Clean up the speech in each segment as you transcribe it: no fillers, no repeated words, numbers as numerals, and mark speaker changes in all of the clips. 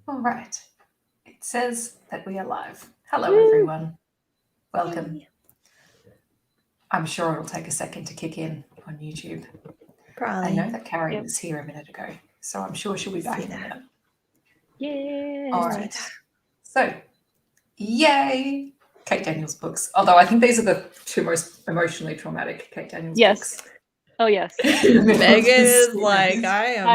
Speaker 1: All right. It says that we are live. Hello,
Speaker 2: Woo!
Speaker 1: everyone. Welcome.
Speaker 2: Yay.
Speaker 1: I'm sure it'll take a second to kick in on YouTube.
Speaker 2: Probably.
Speaker 1: I know that Carrie
Speaker 2: Yep.
Speaker 1: was here a minute ago, so I'm sure she'll be back
Speaker 2: See
Speaker 1: in a
Speaker 2: that.
Speaker 1: minute.
Speaker 2: Yeah.
Speaker 1: All right. So, yay! Kate Daniels books. Although I think these are the two most emotionally traumatic Kate Daniels
Speaker 2: Yes.
Speaker 1: books.
Speaker 2: Oh yes.
Speaker 3: Megan is like, I am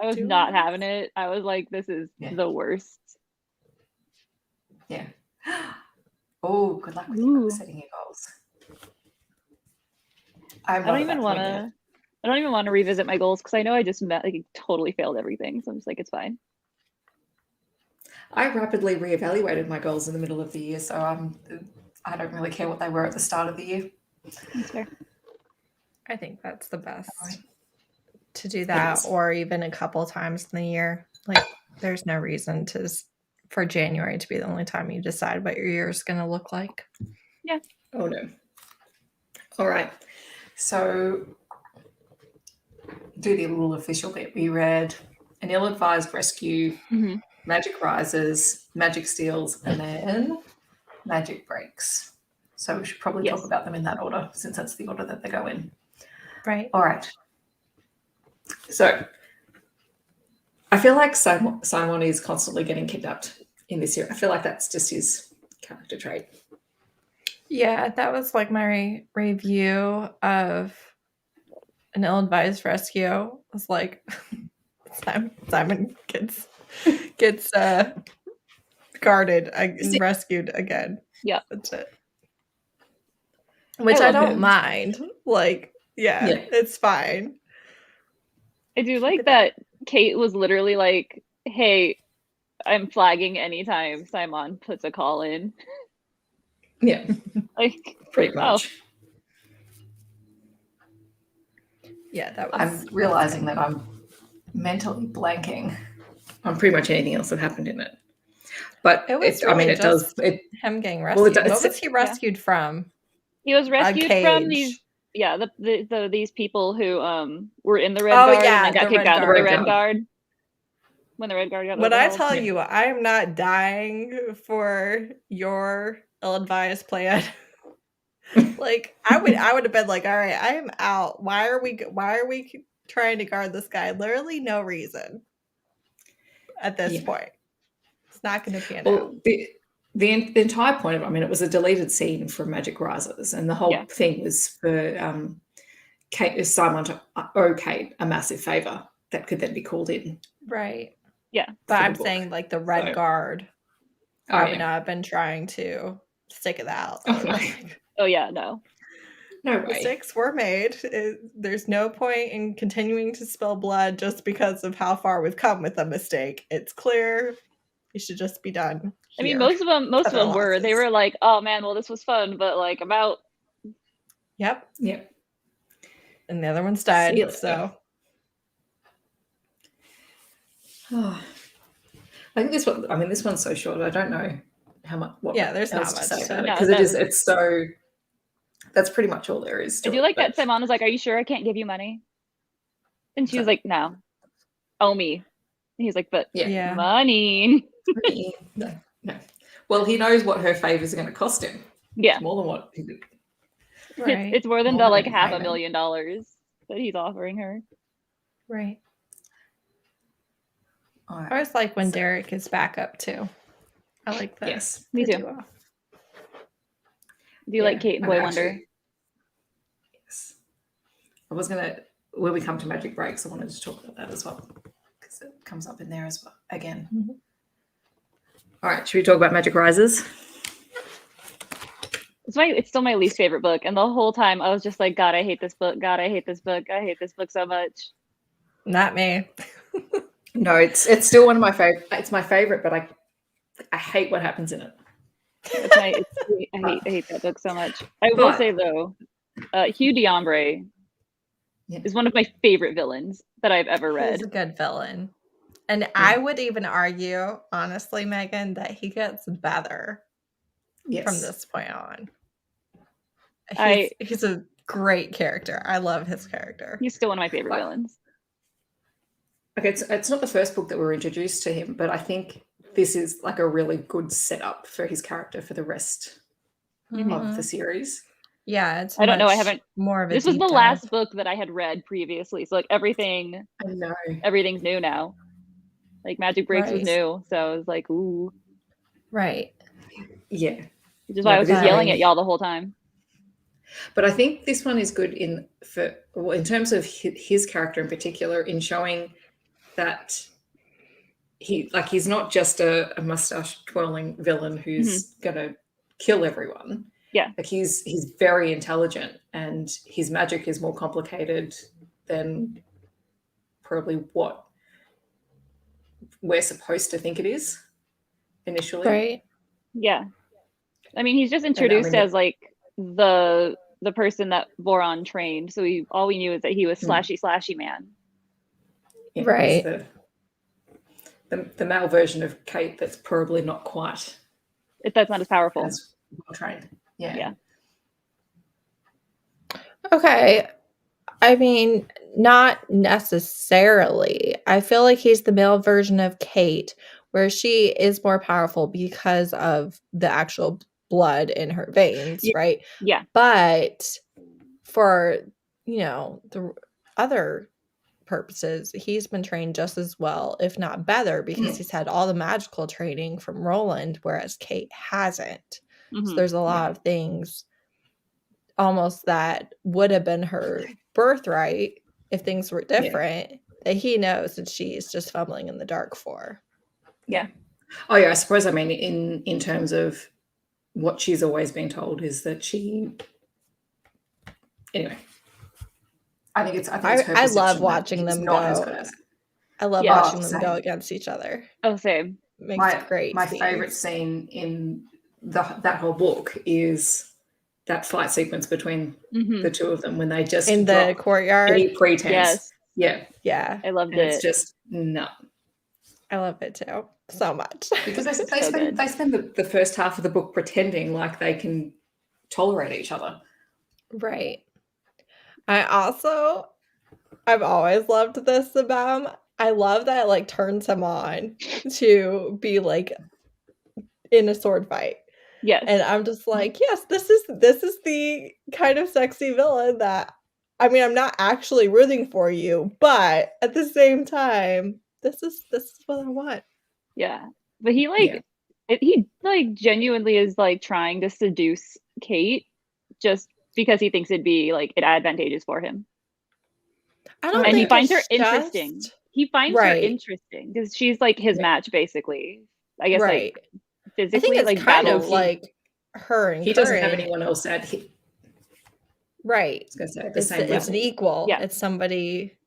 Speaker 2: I was
Speaker 3: doing
Speaker 2: not
Speaker 3: this.
Speaker 2: having it. I was like, this is
Speaker 1: Yeah.
Speaker 2: the worst.
Speaker 1: Yeah. Oh, good luck with
Speaker 2: Ooh.
Speaker 1: your setting your goals.
Speaker 2: I don't even want to revisit my goals because I know I just totally failed everything. So I'm just like, it's fine.
Speaker 1: I rapidly reevaluated my goals in the middle of the year, so I don't really care what they were at the start of the year.
Speaker 2: That's fair.
Speaker 3: I think that's the best
Speaker 1: Right.
Speaker 3: to do that, or even a couple times in the year. Like, there's no reason for January to be the only time you decide what your year is going to look like.
Speaker 2: Yeah.
Speaker 1: Oh no. All right. So, do the little official bit. We read An Ill-Advised Rescue,
Speaker 2: Mm-hmm.
Speaker 1: Magic Rises, Magic Steals, and then Magic Breaks. So we should probably talk about them in that order, since that's the order that they go in.
Speaker 3: Right.
Speaker 1: All right. So I feel like Simon is constantly getting kidnapped in this year. I feel like that's just his character trait.
Speaker 3: Yeah, that was like my review of An Ill-Advised Rescue. It was like Simon gets guarded and rescued again.
Speaker 2: Yeah.
Speaker 3: That's it. Which I don't mind. Like, yeah, it's fine.
Speaker 2: I do like that Kate was literally like, hey, I'm flagging anytime Simon puts a call in.
Speaker 1: Yeah.
Speaker 2: Like,
Speaker 1: pretty much.
Speaker 3: Yeah, that was.
Speaker 1: I'm realizing that I'm mentally blanking on pretty much anything else that happened in it. But
Speaker 3: it was really
Speaker 1: it does.
Speaker 3: Him getting rescued.
Speaker 1: Well,
Speaker 3: what was he rescued from?
Speaker 2: He was rescued from these. Yeah, these people who were in the Red Guard and then got kicked out of the Red Guard. When the Red Guard got
Speaker 3: When I tell you, I am not dying for your ill-advised plan. Like, I would have been like, all right, I am out. Why are we trying to guard this guy? Literally no reason at this point. It's not going to pan out.
Speaker 1: The entire point of it, I mean, it was a deleted scene from Magic Rises, and the whole thing was for Simon to owe Kate a massive favor that could then be called in.
Speaker 3: Right.
Speaker 2: Yeah.
Speaker 3: But I'm saying, like, the Red Guard probably not have been trying to stick it out.
Speaker 2: Oh, yeah, no.
Speaker 1: No way.
Speaker 3: Mistakes were made. There's no point in continuing to spill blood just because of how far we've come with a mistake. It's clear it should just be done.
Speaker 2: I mean, most of them were. They were like, oh man, well, this was fun, but like, I'm out.
Speaker 3: Yep. And the other one's died, so.
Speaker 1: I think this one's so short. I don't know how much.
Speaker 3: There's not much
Speaker 1: to say about it because it's so. That's pretty much all there is.
Speaker 2: I do like that Simon was like, "Are you sure I can't give you money?" And she was like, "No, owe me." And he's like, "But money."
Speaker 1: No. Well, he knows what her favors are going to cost him.
Speaker 2: Yeah,
Speaker 1: it's more than what he did.
Speaker 2: Right. It's more than the like $500,000 that he's offering her.
Speaker 3: Right. I always like when Derek is back up too. I like that.
Speaker 1: Yes,
Speaker 2: me too. Do you like Kate and Boy Wonder?
Speaker 1: Yes. I was gonna when we come to Magic Breaks, I wanted to talk about that as well because it comes up in there as well again.
Speaker 3: Mm-hmm.
Speaker 1: All right, should we talk about Magic Rises?
Speaker 2: It's still my least favorite book, and the whole time I was just like, God, I hate this book. God, I hate this book. I hate this book so much.
Speaker 3: Not me.
Speaker 1: No, it's still one of my favorite. It's my favorite, but I hate what happens in it.
Speaker 2: I hate that book so much. I will say though, Hugh D'Ombre is one of my favorite villains that I've ever read.
Speaker 3: He's a good villain. And I would even argue, honestly, Megan, that he gets better from this point on. He's a great character. I love his character.
Speaker 2: He's still one of my favorite villains.
Speaker 1: Okay, it's not the first book that we're introduced to him, but I think this is like a really good setup for his character for the rest of the series.
Speaker 3: Yeah, it's
Speaker 2: I don't know. I haven't.
Speaker 3: more of a
Speaker 2: This was
Speaker 3: deep
Speaker 2: the
Speaker 3: dive.
Speaker 2: last book that I had read previously, so like everything.
Speaker 1: I know.
Speaker 2: Everything's new now. Like Magic Breaks was
Speaker 3: Right.
Speaker 2: new, so I was like, ooh.
Speaker 3: Right.
Speaker 1: Yeah.
Speaker 2: Which is why I was just yelling at y'all the whole time.
Speaker 1: But I think this one is good in terms of his character in particular, in showing that he's not just a mustache twirling villain who's gonna kill everyone.
Speaker 2: Yeah.
Speaker 1: Like he's very intelligent, and his magic is more complicated than probably what we're supposed to think it is initially.
Speaker 3: Right.
Speaker 2: Yeah. I mean, he's just introduced as like the person that Voron trained. So all we knew is that he was slashy man.
Speaker 1: Yeah,
Speaker 3: right.
Speaker 1: The male version of Kate that's probably not quite.
Speaker 2: That's not as powerful.
Speaker 1: As well trained. Yeah.
Speaker 3: Okay. I mean, not necessarily. I feel like he's the male version of Kate, where she is more powerful because of the actual blood in her veins, right?
Speaker 2: Yeah.
Speaker 3: But for, the other purposes, he's been trained just as well, if not better, because he's had all the magical training from Roland, whereas Kate hasn't. So there's a lot of things almost that would have been her birthright if things were different that he knows that she's just fumbling in the dark for.
Speaker 1: Yeah. Oh yeah, I suppose I mean in terms of what she's always been told is that she anyway.
Speaker 3: I love watching them go. I love watching them go against each other.
Speaker 2: Oh, same.
Speaker 3: Makes great.
Speaker 1: My favorite scene in that whole book is that fight sequence between the two of them when they just
Speaker 3: in the courtyard.
Speaker 1: Any pretense.
Speaker 2: Yes.
Speaker 3: Yeah.
Speaker 2: I loved it.
Speaker 1: It's just no.
Speaker 3: I love it too. So much.
Speaker 1: Because they spend the first half of the book pretending like they can tolerate each other.
Speaker 3: Right. I've always loved this about him. I love that it like turns him on to be like in a sword fight.
Speaker 2: Yes.
Speaker 3: And I'm just like, yes, this is the kind of sexy villain that I'm not actually rooting for you, but at the same time, this is what I want.
Speaker 2: Yeah. But he genuinely is like trying to seduce Kate just because he thinks it'd be like advantageous for him. And he finds her interesting. He finds her interesting because she's like his match, basically. I guess like physically,
Speaker 3: I think it's
Speaker 2: like
Speaker 3: kind of like her and
Speaker 1: he doesn't have anyone else at
Speaker 3: right.
Speaker 1: I was gonna say
Speaker 3: It's an equal.
Speaker 2: Yeah.
Speaker 3: It's somebody.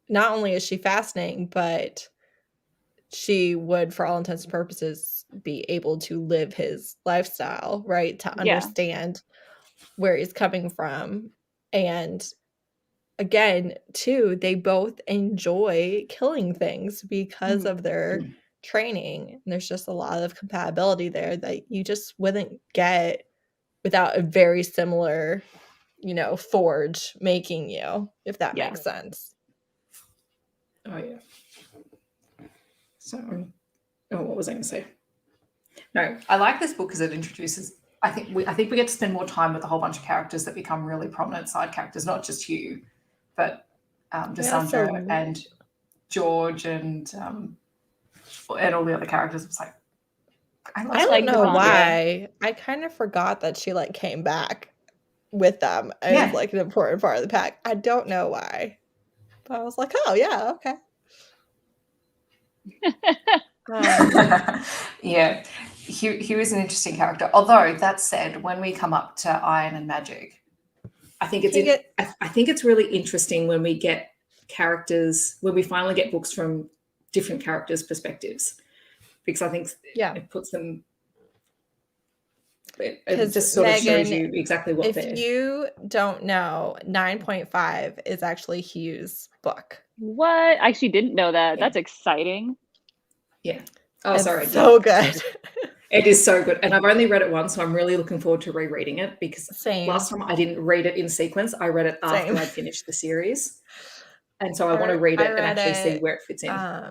Speaker 3: Not only is she fascinating, but she would, for all intents and purposes, be able to live his lifestyle, right? To understand where he's coming from. And again, too, they both enjoy killing things because of their training. And there's just a lot of compatibility there that you just wouldn't get without a very similar, forge making you, if that makes sense.
Speaker 1: Oh yeah. So, what was I going to say? No, I like this book because it introduces. I think we get to spend more time with a whole bunch of characters that become really prominent side characters, not just Hugh, but DeSandro and George and all the other characters. It's like
Speaker 3: I don't know why. I kind of forgot that she like came back with them as like an important part of the pack. I don't know why. But I was like, oh yeah, okay.
Speaker 1: Yeah, Hugh is an interesting character. Although that said, when we come up to Iron and Magic, I think it's really interesting when we get characters, when we finally get books from different characters' perspectives, because I think it puts them. It just sort of shows you exactly what they're.
Speaker 3: If you don't know, 9.5 is actually Hugh's book.
Speaker 2: What? I actually didn't know that. That's exciting.
Speaker 1: Yeah. Oh, sorry.
Speaker 3: So good.
Speaker 1: It is so good. And I've only read it once, so I'm really looking forward to rereading it because last time I didn't read it in sequence. I read it after I'd finished the series. And so I want to read it and actually see where it fits in.
Speaker 3: I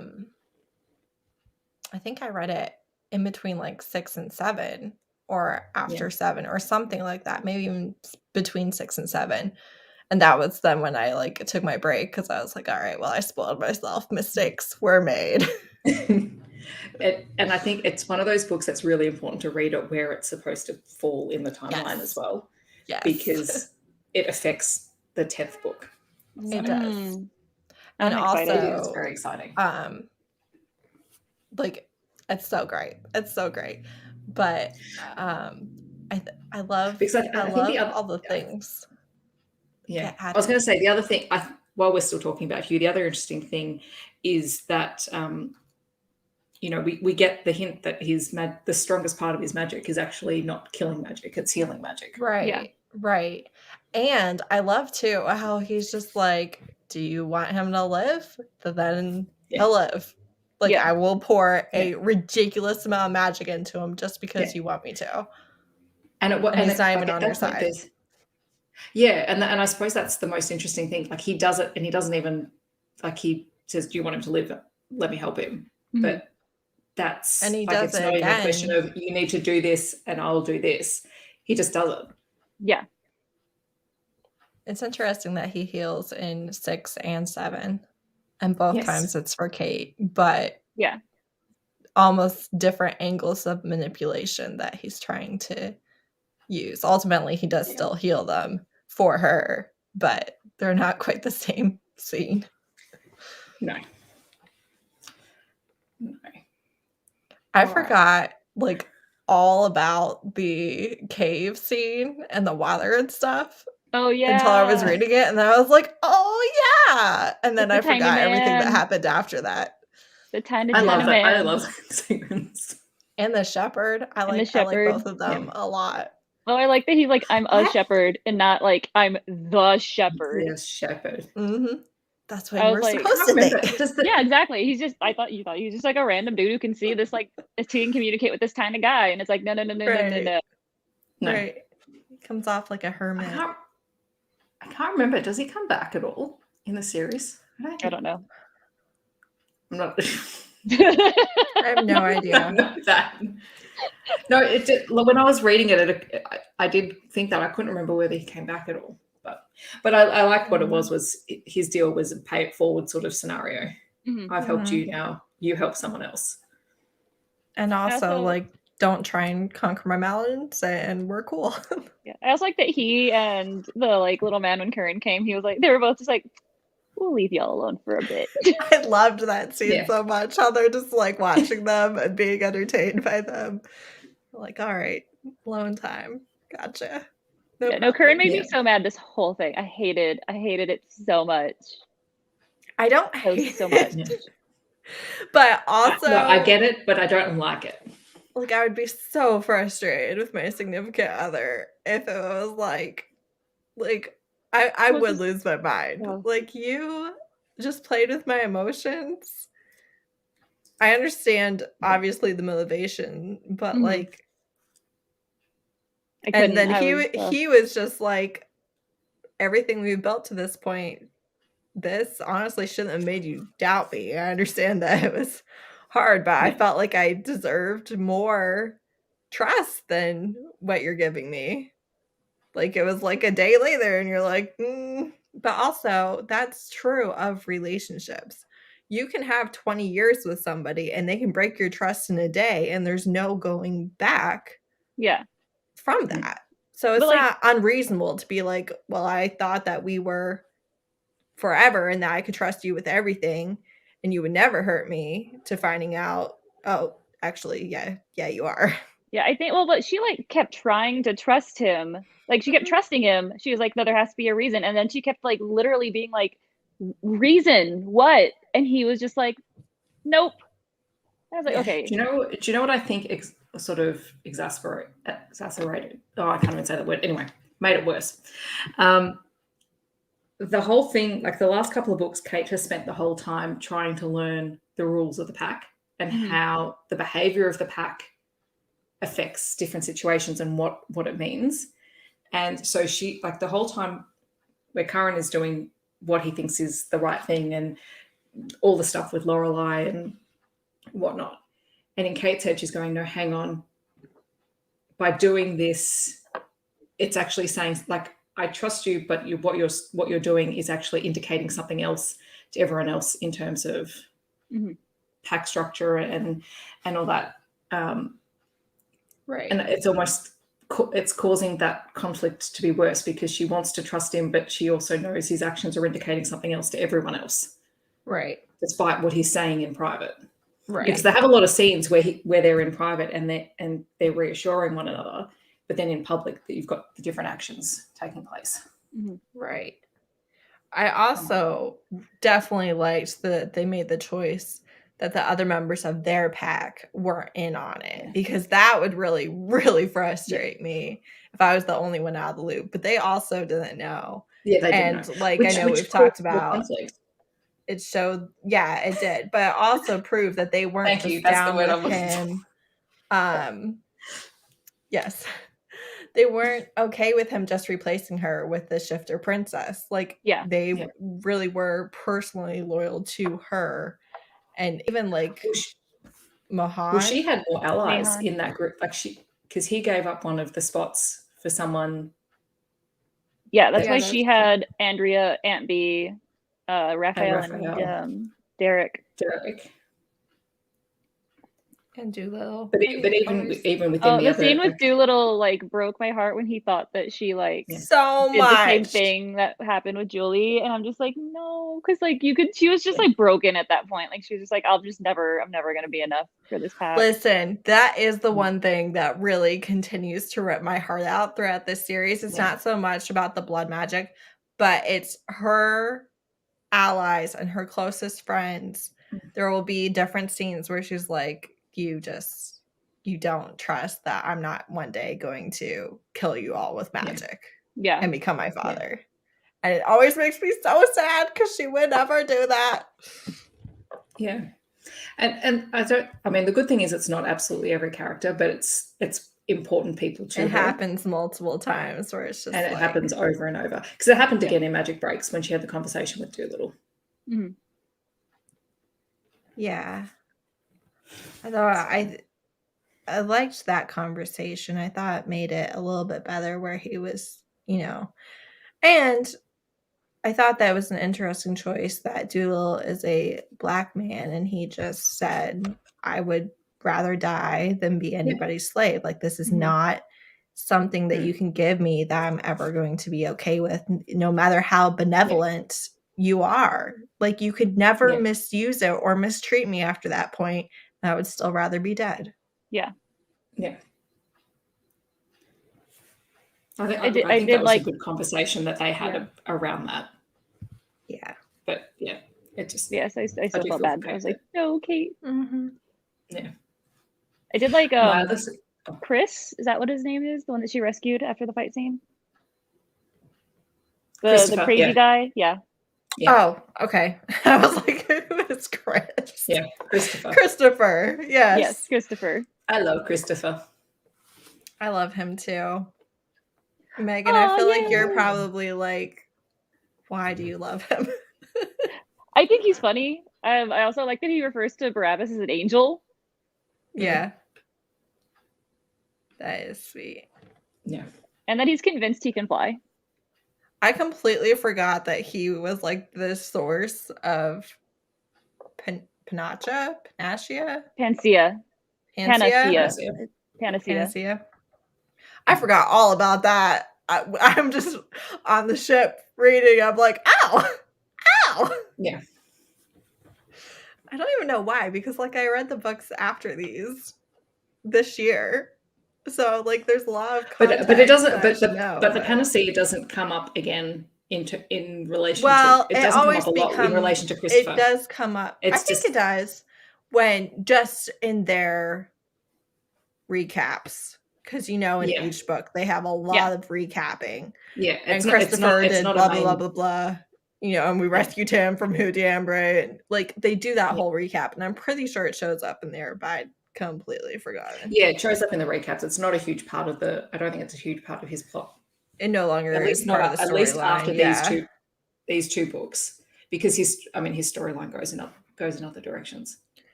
Speaker 3: think I read it in between like 6 and 7 or after 7 or something like that. Maybe even between 6 and 7. And that was then when I like took my break because I was like, all right, well, I spoiled myself. Mistakes were made.
Speaker 1: And I think it's one of those books that's really important to read it where it's supposed to fall in the timeline as well.
Speaker 3: Yes.
Speaker 1: Because it affects the 10th book.
Speaker 3: It does.
Speaker 2: And
Speaker 3: also,
Speaker 1: it's very exciting.
Speaker 3: Like, it's so great. It's so great. But I love
Speaker 1: because I love
Speaker 3: all the things.
Speaker 1: Yeah. I was going to say the other thing, while we're still talking about Hugh, the other interesting thing is that we get the hint that the strongest part of his magic is actually not killing magic, it's healing magic.
Speaker 3: Right. Yeah. Right. And I love too how he's just like, do you want him to live? Then he'll live. Like, I will pour a ridiculous amount of magic into him just because you want me to. And he's not even on your side.
Speaker 1: And I suppose that's the most interesting thing. Like, he does it and he doesn't even, like, he says, do you want him to live? Let me help him. But that's,
Speaker 3: and he
Speaker 1: like,
Speaker 3: does
Speaker 1: it's not even a question of you need to do this and I'll do this. He just does it.
Speaker 2: Yeah.
Speaker 3: It's interesting that he heals in 6 and 7. And both times it's for Kate. But almost different angles of manipulation that he's trying to use. Ultimately, he does still heal them for her, but they're not quite the same scene.
Speaker 1: No.
Speaker 3: I forgot like all about the cave scene and the water and stuff.
Speaker 2: Oh yeah.
Speaker 3: Until I was reading it, and then I was like, "Oh yeah!" And then I forgot everything that happened after that.
Speaker 2: The tiny
Speaker 1: I love that. I love that sequence.
Speaker 3: And the shepherd. I like both of them a lot.
Speaker 2: Oh, I like that he's like, I'm a shepherd and not like I'm the shepherd.
Speaker 1: Yes, shepherd.
Speaker 3: Mm-hmm. That's what we're supposed to think.
Speaker 2: Yeah, exactly. He's just, you thought he was just like a random dude who can see this, like, he can communicate with this tiny guy. And it's like, no.
Speaker 3: Right. He comes off like a hermit.
Speaker 1: I can't remember. Does he come back at all in the series?
Speaker 2: I don't know.
Speaker 1: I'm not.
Speaker 3: I have no idea.
Speaker 1: No, when I was reading it, I did think that I couldn't remember whether he came back at all. But I liked what it was his deal was a pay it forward sort of scenario. I've helped you now. You help someone else.
Speaker 3: And also like, don't try and conquer my mountains and we're cool.
Speaker 2: I also like that he and the like little man when Karen came, he was like, they were both just like, we'll leave y'all alone for a bit.
Speaker 3: I loved that scene so much. How they're just like watching them and being entertained by them. Like, all right, alone time. Gotcha.
Speaker 2: No, Karen made me so mad this whole thing. I hated it so much.
Speaker 3: I don't hate
Speaker 2: so much.
Speaker 3: But also
Speaker 1: I get it, but I don't like it.
Speaker 3: Like, I would be so frustrated with my significant other if it was like I would lose my mind. Yeah. Like, you just played with my emotions. I understand, obviously, the motivation, but like, and then he was just like, everything we've built to this point, this honestly shouldn't have made you doubt me. I understand that it was hard, but I felt like I deserved more trust than what you're giving me. Like, it was like a day later and you're like, But also, that's true of relationships. You can have 20 years with somebody and they can break your trust in a day and there's no going back from that. So it's not unreasonable to be like, well, I thought that we were forever and that I could trust you with everything and you would never hurt me, to finding out, oh, actually, yeah, you are.
Speaker 2: Yeah, I think, but she like kept trying to trust him. Like, she kept trusting him. She was like, no, there has to be a reason. And then she kept like literally being like, reason what? And he was just like, nope. I was like, okay.
Speaker 1: Do you know what I think sort of exacerbated? Oh, I can't even say that word. Anyway, made it worse. The whole thing, like the last couple of books, Kate has spent the whole time trying to learn the rules of the pack and how the behavior of the pack affects different situations and what it means. And so she, like the whole time where Karen is doing what he thinks is the right thing, and all the stuff with Lorelai and whatnot. And in Kate's head, she's going, no, hang on. By doing this, it's actually saying, like, I trust you, but what you're doing is actually indicating something else to everyone else in terms of pack structure and all that.
Speaker 3: Right.
Speaker 1: And it's causing that conflict to be worse because she wants to trust him, but she also knows his actions are indicating something else to everyone else.
Speaker 3: Right.
Speaker 1: Despite what he's saying in private.
Speaker 3: Right.
Speaker 1: Because they have a lot of scenes where they're in private and they're reassuring one another, but then in public that you've got the different actions taking place.
Speaker 3: Right. I also definitely liked that they made the choice that the other members of their pack weren't in on it, because that would really, really frustrate me if I was the only one out of the loop. But they also didn't know.
Speaker 1: Yeah, they didn't know.
Speaker 3: Like, I know we've talked about, it showed, it did, but it also proved that they weren't down with him. Yes. They weren't okay with him just replacing her with the shifter princess. Like, they really were personally loyal to her. And even like Mahan.
Speaker 1: Well, she had more allies in that group. Like because he gave up one of the spots for someone.
Speaker 2: Yeah, that's why she had Andrea, Aunt B, Raphael, and Derek.
Speaker 3: And Doolittle.
Speaker 1: But even within the other,
Speaker 2: scene with Doolittle like broke my heart when he thought that she
Speaker 3: so
Speaker 2: did the same thing that happened with Julie, and I'm just like, no, because like she was just like broken at that point. Like she was just like, I'm never gonna be enough for this pack.
Speaker 3: Listen, that is the one thing that really continues to rip my heart out throughout this series. It's not so much about the blood magic, but it's her allies and her closest friends. There will be different scenes where she's like, you don't trust that I'm not one day going to kill you all with magic and become my father. And it always makes me so sad because she would never do that.
Speaker 1: Yeah. And the good thing is it's not absolutely every character, but it's important people to her.
Speaker 3: It happens multiple times where it's just
Speaker 1: it happens over and over. Because it happened again in Magic Breaks when she had the conversation with Doolittle.
Speaker 3: Yeah. Although I liked that conversation. I thought it made it a little bit better where he was, and I thought that was an interesting choice that Doolittle is a black man and he just said, I would rather die than be anybody's slave. Like, this is not something that you can give me that I'm ever going to be okay with, no matter how benevolent you are. Like, you could never misuse it or mistreat me after that point. I would still rather be dead.
Speaker 1: Yeah. I think that was a good conversation that they had around that.
Speaker 3: Yeah.
Speaker 1: But it just...
Speaker 2: Yes, I still felt bad. I was like, no, Kate.
Speaker 1: Yeah.
Speaker 2: I did like Chris, is that what his name is? The one that she rescued after the fight scene? The crazy guy? Yeah.
Speaker 3: Oh, okay. I was like, who is Chris?
Speaker 1: Yeah, Christopher.
Speaker 3: Christopher, yes.
Speaker 2: Yes, Christopher.
Speaker 1: I love Christopher.
Speaker 3: I love him too. Megan, I feel like you're probably like, why do you love him?
Speaker 2: I think he's funny. I also like that he refers to Barabbas as an angel.
Speaker 3: Yeah. That is sweet.
Speaker 1: Yeah.
Speaker 2: And that he's convinced he can fly.
Speaker 3: I completely forgot that he was like the source of Panacea. I forgot all about that. I'm just on the ship reading. I'm like, ow.
Speaker 1: Yeah.
Speaker 3: I don't even know why, because like I read the books after this year. So like there's a lot of context,
Speaker 1: but it doesn't but the panacea doesn't come up again in relation to it doesn't come up a lot in relation to Christopher.
Speaker 3: It does come up. I think it does when just in their recaps, because in each book they have a lot of recapping.
Speaker 1: Yeah.
Speaker 3: And Christopher did blah blah blah blah. And we rescued him from Hoodiambre, and like they do that whole recap, and I'm pretty sure it shows up in there, but I completely forgotten.
Speaker 1: Yeah, it shows up in the recaps. It's not a huge part of I don't think it's a huge part of his plot.
Speaker 3: It no longer
Speaker 1: at least
Speaker 3: is part of the storyline.
Speaker 1: At least after these two. these two books because his storyline goes in other directions,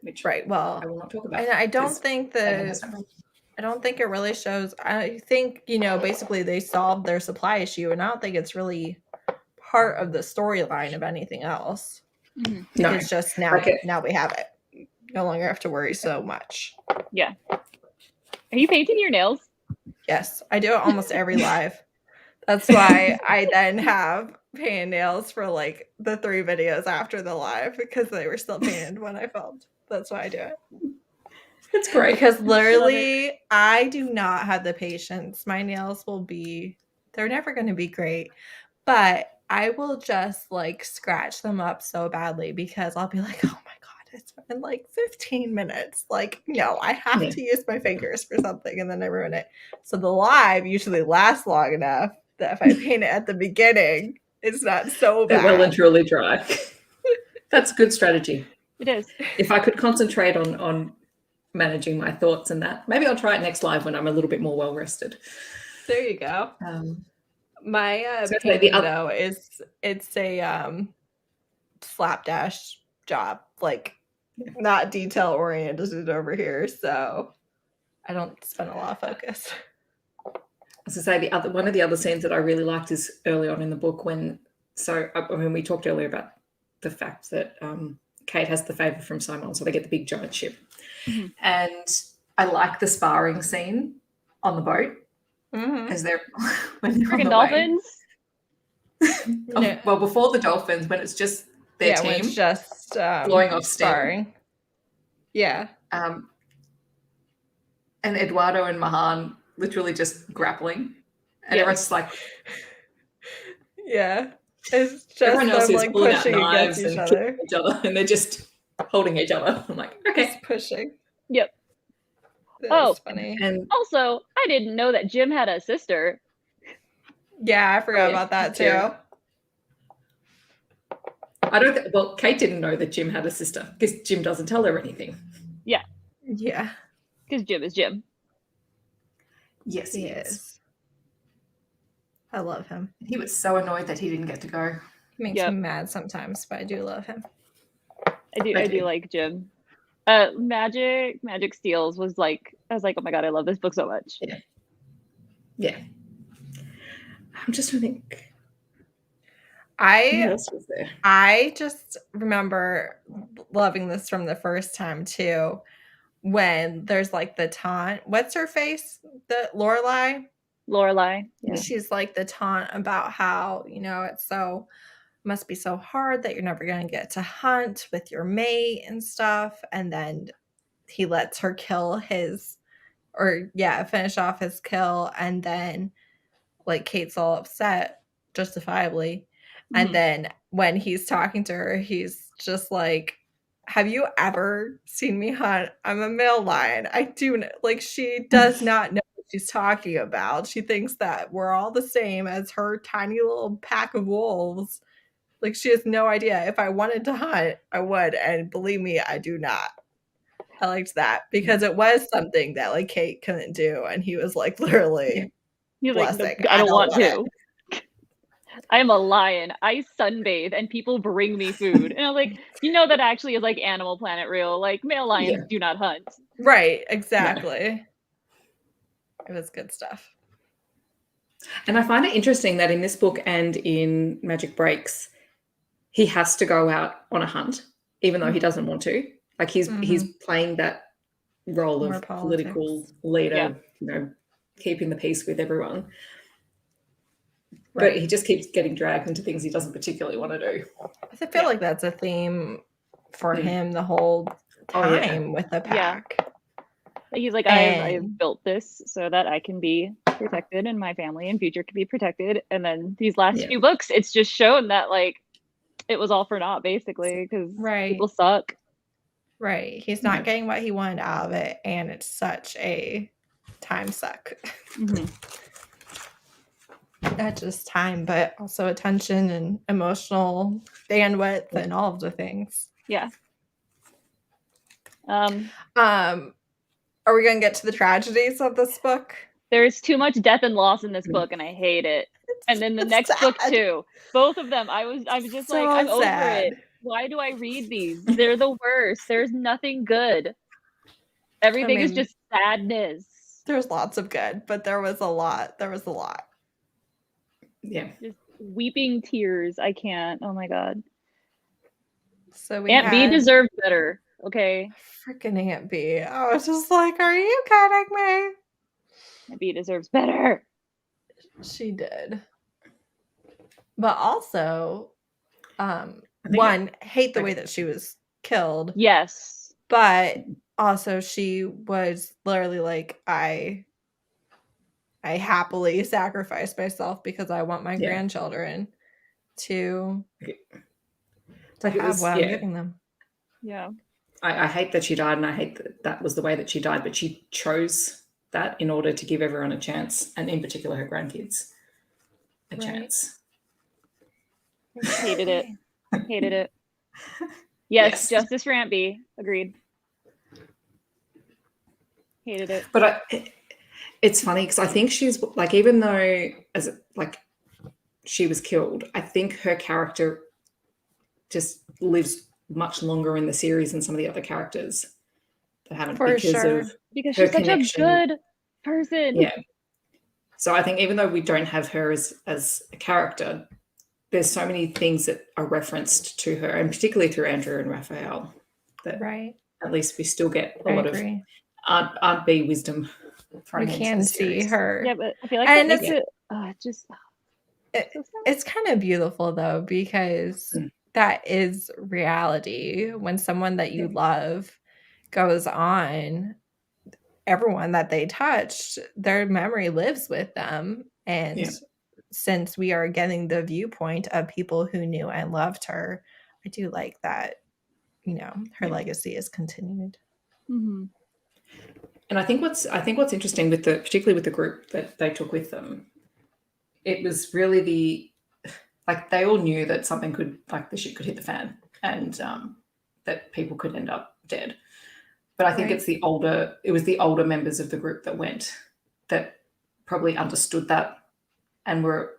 Speaker 1: which
Speaker 3: well,
Speaker 1: I will not talk about.
Speaker 3: And I don't think it really shows. I think, basically they solved their supply issue, and I don't think it's really part of the storyline of anything else.
Speaker 2: Mm-hmm.
Speaker 3: No. It's just now we have it. No longer have to worry so much.
Speaker 2: Yeah. Are you painting your nails?
Speaker 3: Yes, I do it almost every live. That's why I then have painted nails for like the 3 videos after the live, because they were still painted when I filmed. That's why I do it.
Speaker 1: That's great.
Speaker 3: Because literally, I do not have the patience. My nails they're never going to be great, but I will just like scratch them up so badly because I'll be like, oh my God, it's been like 15 minutes. Like, no, I have to use my fingers for something, and then I ruin it. So the live usually lasts long enough that if I paint it at the beginning, it's not so bad.
Speaker 1: Well and truly dry. That's a good strategy.
Speaker 2: It is.
Speaker 1: If I could concentrate on managing my thoughts and that, maybe I'll try it next live when I'm a little bit more well rested.
Speaker 3: There you go. My painting though it's a slapdash job, like not detail oriented over here, so I don't spend a lot of focus.
Speaker 1: As I say, one of the other scenes that I really liked is early on in the book when we talked earlier about the fact that Kate has the favor from Simon, so they get the big giant ship. Mm-hmm. And I like the sparring scene on the boat as when they're on the
Speaker 2: dolphins.
Speaker 1: Well, before the dolphins, when it's just their team, when it's
Speaker 3: just
Speaker 1: blowing off steam.
Speaker 3: Yeah.
Speaker 1: And Eduardo and Mahan literally just grappling, and everyone's just like,
Speaker 3: yeah, it's just everyone else is like pushing against each other,
Speaker 1: and they're just holding each other. I'm like, okay,
Speaker 3: just pushing.
Speaker 2: Yep.
Speaker 3: That's funny.
Speaker 2: And also, I didn't know that Jim had a sister.
Speaker 3: Yeah, I forgot about that too.
Speaker 1: Kate didn't know that Jim had a sister because Jim doesn't tell her anything.
Speaker 2: Yeah.
Speaker 3: Yeah.
Speaker 2: Because Jim is Jim.
Speaker 1: Yes, he is.
Speaker 3: I love him.
Speaker 1: He was so annoyed that he didn't get to go.
Speaker 3: He makes me mad sometimes, but I do love him.
Speaker 2: I do like Jim. Magic Steals was like, I was like, oh my God, I love this book so much.
Speaker 1: Yeah. I'm just trying to think.
Speaker 3: What else was there? I just remember loving this from the first time too, when there's like the taunt. What's her face? The Lorelai.
Speaker 2: Yeah.
Speaker 3: She's like the taunt about how, it's must be so hard that you're never going to get to hunt with your mate and stuff. And then he lets her finish off his kill. And then like Kate's all upset, justifiably. Mm-hmm. And then when he's talking to her, he's just like, have you ever seen me hunt? I'm a male lion. I do know. Like, she does not know what she's talking about. She thinks that we're all the same as her tiny little pack of wolves. Like, she has no idea. If I wanted to hunt, I would. And believe me, I do not. I liked that because it was something that like Kate couldn't do. And he was like, literally,
Speaker 2: he's like, no, I don't want to. I am a lion. I sunbathe and people bring me food. And I'm like, that actually is like Animal Planet real. Like, male lions do not hunt.
Speaker 3: Right, exactly. It was good stuff.
Speaker 1: And I find it interesting that in this book and in Magic Breaks, he has to go out on a hunt, even though he doesn't want to. Like he's playing that role more of political leader, keeping the peace with everyone. Right. But he just keeps getting dragged into things he doesn't particularly want to do.
Speaker 3: I feel like that's a theme for him the whole time with the pack.
Speaker 2: Yeah. He's like, I've built this so that I can be protected and my family and future can be protected. And then these last few books, it's just shown that like it was all for naught, basically, because people suck.
Speaker 3: Right. He's not getting what he wanted out of it, and it's such a time suck. Mm-hmm. Not just time, but also attention and emotional bandwidth and all of the things.
Speaker 2: Yeah.
Speaker 3: Are we going to get to the tragedies of this book?
Speaker 2: There's too much death and loss in this book, and I hate it. And then the next book too. Both of them. I was just so like, I'm over it. Why do I read these? They're the worst. There's nothing good. Everything is just sadness.
Speaker 3: There's lots of good, but there was a lot.
Speaker 1: Yeah.
Speaker 2: Just weeping tears. I can't. Oh my god.
Speaker 3: So
Speaker 2: Aunt B deserved better. Okay.
Speaker 3: Freaking Aunt B. I was just like, are you kidding me?
Speaker 2: Aunt B deserves better.
Speaker 3: She did. But also, one, hate the way that she was killed.
Speaker 2: Yes.
Speaker 3: But also she was literally like, I happily sacrifice myself because I want my grandchildren to have what I'm giving them.
Speaker 2: Yeah.
Speaker 1: I hate that she died, and I hate that was the way that she died, but she chose that in order to give everyone a chance, and in particular her grandkids a chance.
Speaker 2: Hated it. Hated it. Yes, justice for Aunt B. Agreed. Hated it.
Speaker 1: But it's funny because I think she's like, even though she was killed, I think her character just lives much longer in the series than some of the other characters that haven't, because
Speaker 2: she's such a good person.
Speaker 1: Yeah. So I think even though we don't have her as a character, there's so many things that are referenced to her, and particularly through Andrew and Raphael, that at least we still get a lot of Aunt B wisdom.
Speaker 3: We can see her.
Speaker 2: Yeah, but I feel like that makes it
Speaker 3: it's kind of beautiful though, because that is reality. When someone that you love goes on, everyone that they touched, their memory lives with them. And since we are getting the viewpoint of people who knew and loved her, I do like that, her legacy is continued.
Speaker 2: Mm-hmm.
Speaker 1: And I think what's interesting particularly with the group that they took with them, it was really they all knew that something the shit could hit the fan, and that people could end up dead. But I think it was the older members of the group that went, that probably understood that and were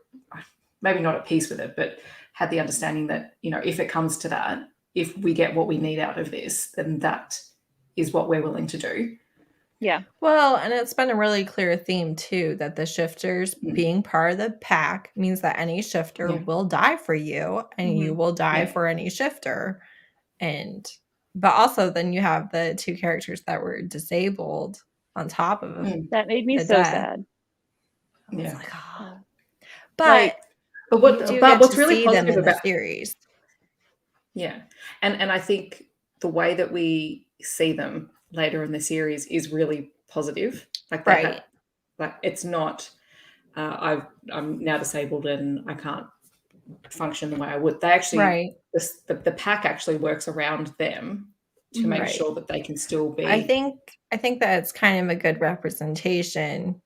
Speaker 1: maybe not at peace with it, but had the understanding that, if it comes to that, if we get what we need out of this, then that is what we're willing to do.
Speaker 2: Yeah.
Speaker 3: Well, and it's been a really clear theme too, that the shifters being part of the pack means that any shifter will die for you, and you will die for any shifter. But also then you have the two characters that were disabled on top of
Speaker 2: that made me so sad.
Speaker 3: I was like, oh. But
Speaker 1: what's really positive about
Speaker 3: the series.
Speaker 1: Yeah. And I think the way that we see them later in the series is really positive. It's not I'm now disabled and I can't function the way I would. They actually the pack actually works around them to make sure that they can still be.
Speaker 3: I think that it's kind of a good representation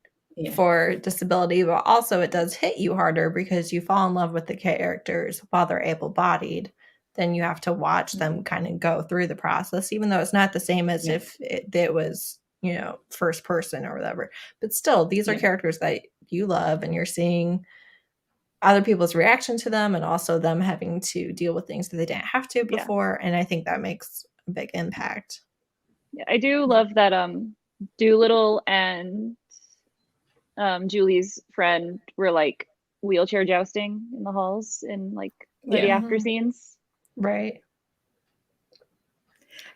Speaker 3: for disability, but also it does hit you harder because you fall in love with the characters while they're able-bodied. Then you have to watch them kind of go through the process, even though it's not the same as if it was, first person or whatever. But still, these are characters that you love, and you're seeing other people's reaction to them, and also them having to deal with things that they didn't have to before. And I think that makes a big impact.
Speaker 2: Yeah, I do love that Doolittle and Julie's friend were like wheelchair jousting in the halls in the after scenes.
Speaker 3: Right.